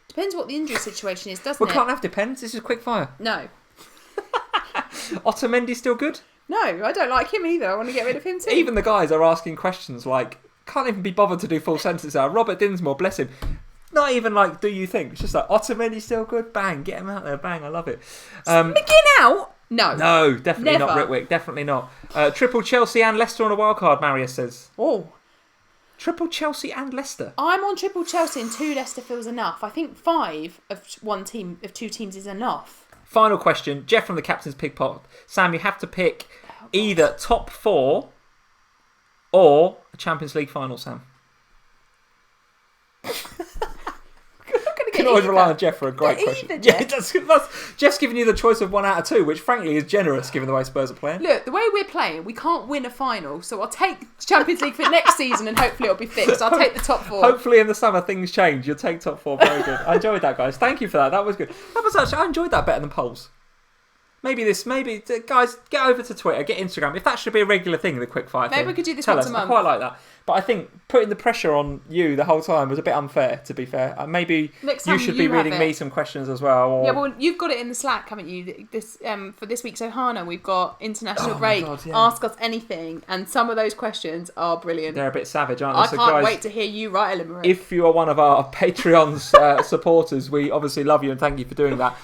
Depends what the injury situation is, doesn't it? We can't have depends. This is quick fire. No. Otamendi still good? No, I don't like him either. I want to get rid of him too. Even the guys are asking questions like, can't even be bothered to do full sentences out. Robert Dinsmore, bless him. Not even like, do you think? It's just like, Otamendi still good? Bang, get him out there. Bang, I love it. Begin out? No. No, definitely Never. not Ritwick. Definitely not. Triple Chelsea and Leicester on a wildcard, Marius says. Oh. Triple Chelsea and Leicester? I'm on triple Chelsea and 2 Leicester feels enough. I think 5 of 2 teams is enough. Final question. Jeff from the Captain's Pig Pot. Sam, you have to pick either top 4 or a Champions League final, Sam. You can always rely on Jeff for a great question. Yeah, Jeff's giving you the choice of 1 out of 2, which frankly is generous given the way Spurs are playing. Look, the way we're playing, we can't win a final, so I'll take Champions League for next season and hopefully it'll be fixed. I'll take the top 4. Hopefully in the summer things change. You'll take top 4. Very good. I enjoyed that, guys. Thank you for that. That was good. I enjoyed that better than polls. Maybe guys, get over to Twitter, get Instagram. If that should be a regular thing, the quickfire thing. Maybe we could do this once a month. I quite like that. But I think putting the pressure on you the whole time was a bit unfair, to be fair. Maybe you should be reading me some questions as well. Or... Yeah, well, you've got it in the Slack, haven't you? For this week's Ohana, we've got International Break, God, yeah. Ask Us Anything, and some of those questions are brilliant. They're a bit savage, aren't they? I can't wait to hear you write a limerick. If you are one of our Patreon's supporters, we obviously love you and thank you for doing that.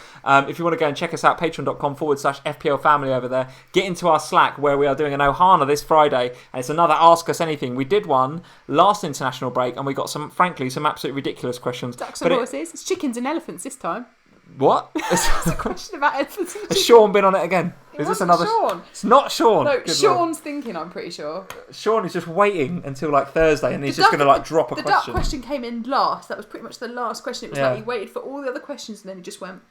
If you want to go and check us out, patreon.com/FPLFamily over there. Get into our Slack where we are doing an Ohana this Friday, and it's another Ask Us Anything. We did one last international break, and we got some absolutely ridiculous questions. Ducks and horses. It's chickens and elephants this time. What? It's a question about elephants and chickens. Has Sean been on it again? Is this another Sean? It's not Sean. No, Good Sean's Lord. thinking, I'm pretty sure. Sean is just waiting until like Thursday, and he's just going to like drop a The question. duck question came in last. That was pretty much the last question. It was like he waited for all the other questions and then he just went.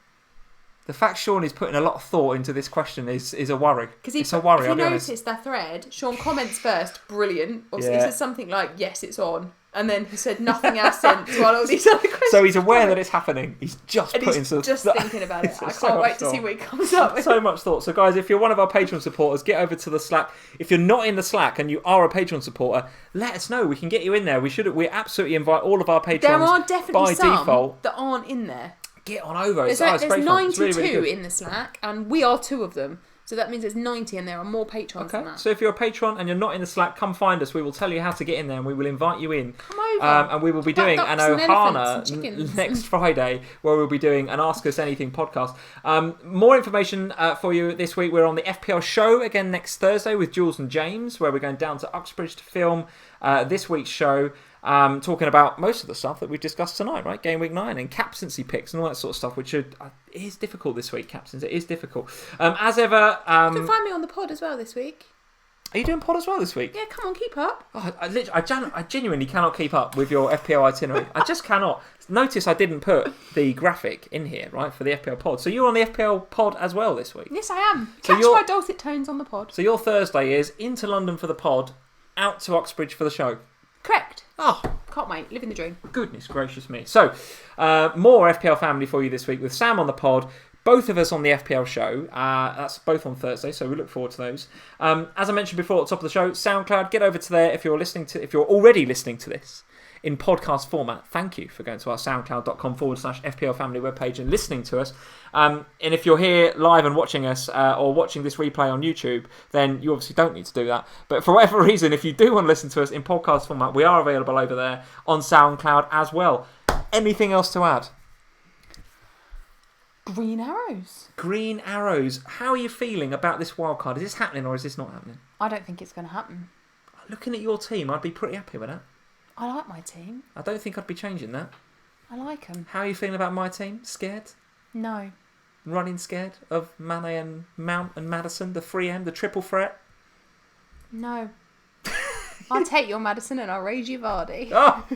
The fact Sean is putting a lot of thought into this question is a worry. Because it's a worry. If I'll you be honest. notice that thread, Sean comments first, brilliant. Obviously, he says something like, "Yes, it's on," and then he said nothing else since while all these other questions. So he's aware that it's happening. He's just thinking about it. I can't wait to see what he comes up with. So much thought. So guys, if you're one of our Patreon supporters, get over to the Slack. If you're not in the Slack and you are a Patreon supporter, let us know. We can get you in there. We absolutely invite all of our patrons. There are definitely by some default that aren't in there. Get on over. There's 92 really in the Slack, and we are 2 of them. So that means there's 90, and there are more patrons than that. So if you're a patron and you're not in the Slack, come find us. We will tell you how to get in there, and we will invite you in. Come over. And we will be doing an Ohana next Friday, where we'll be doing an Ask Us Anything podcast. More information for you this week. We're on the FPL show again next Thursday with Jules and James, where we're going down to Uxbridge to film this week's show. Talking about most of the stuff that we've discussed tonight, right? Game week 9 and captaincy picks and all that sort of stuff, which is difficult this week, captains. It is difficult. As ever... you can find me on the pod as well this week. Are you doing pod as well this week? Yeah, come on, keep up. Oh, I genuinely cannot keep up with your FPL itinerary. I just cannot. Notice I didn't put the graphic in here, right, for the FPL pod. So you're on the FPL pod as well this week? Yes, I am. Catch my dulcet tones on the pod. So your Thursday is into London for the pod, out to Uxbridge for the show. Correct. Oh, can't wait. Living the dream. Goodness gracious me. So, more FPL family for you this week with Sam on the pod, both of us on the FPL show. That's both on Thursday, so we look forward to those. As I mentioned before at the top of the show, SoundCloud, get over to there if you're already listening to this in podcast format. Thank you for going to our soundcloud.com/FPL Family webpage and listening to us. And if you're here live and watching us or watching this replay on YouTube, then you obviously don't need to do that. But for whatever reason, if you do want to listen to us in podcast format, we are available over there on SoundCloud as well. Anything else to add? Green arrows. Green arrows. How are you feeling about this wildcard? Is this happening or is this not happening? I don't think it's going to happen. Looking at your team, I'd be pretty happy with that. I like my team. I don't think I'd be changing that. I like them. How are you feeling about my team? Scared? No. Running scared of Mane and Mount and Madison, the 3M, the triple threat? No. I'll take your Madison and I'll raise you Vardi. Oh,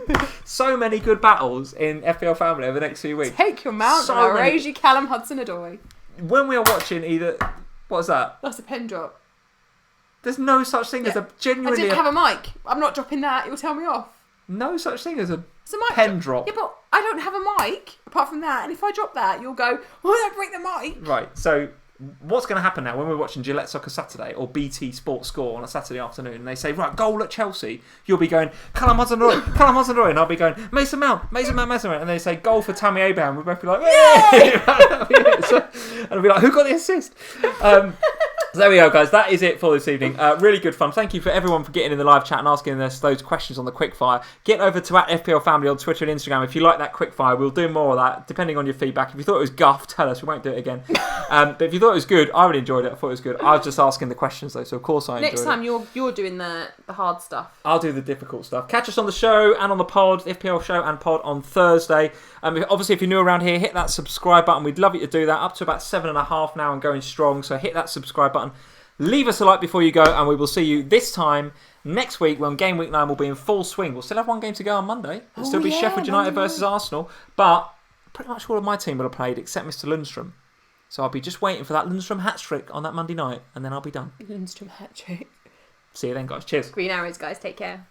so many good battles in FPL Family over the next few weeks. Take your Mount and I'll raise you Callum Hudson-Odoi. When we are watching either... What's that? That's a pen drop. There's no such thing as a genuinely... I didn't have a mic. I'm not dropping that. It will tell me off. No such thing as a mic pen drop. Yeah, but I don't have a mic apart from that. And if I drop that, you'll go, why don't I break the mic? Right, so what's going to happen now when we're watching Gillette Soccer Saturday or BT Sports Score on a Saturday afternoon and they say, right, goal at Chelsea, you'll be going, Callum Hudson-Odoi, and I'll be going, Mason Mount, and they say, goal for Tammy Abraham, we'll both be like, yay! And I'll be like, who got the assist? So there we go, guys. That is it for this evening. Really good fun. Thank you for everyone for getting in the live chat and asking us those questions on the quickfire. Get over to @FPL Family on Twitter and Instagram if you like that quickfire. We'll do more of that depending on your feedback. If you thought it was guff, tell us. We won't do it again. But if you thought it was good, I really enjoyed it. I thought it was good. I was just asking the questions though, so of course I enjoyed it. Next time you're doing the hard stuff. I'll do the difficult stuff. Catch us on the show and on the pod, FPL show and pod on Thursday. Obviously, if you're new around here, hit that subscribe button. We'd love you to do that. Up to about 7.5 now and going strong. So hit that subscribe button. Leave us a like before you go, and we will see you this time next week when Game Week 9 will be in full swing. We'll still have one game to go on Monday. It'll still be Sheffield United versus Arsenal, but pretty much all of my team will have played except Mr. Lundstrom. So I'll be just waiting for that Lundstrom hat-trick on that Monday night, and then I'll be done. Lundstrom hat-trick. See you then, guys. Cheers. Green arrows, guys. Take care.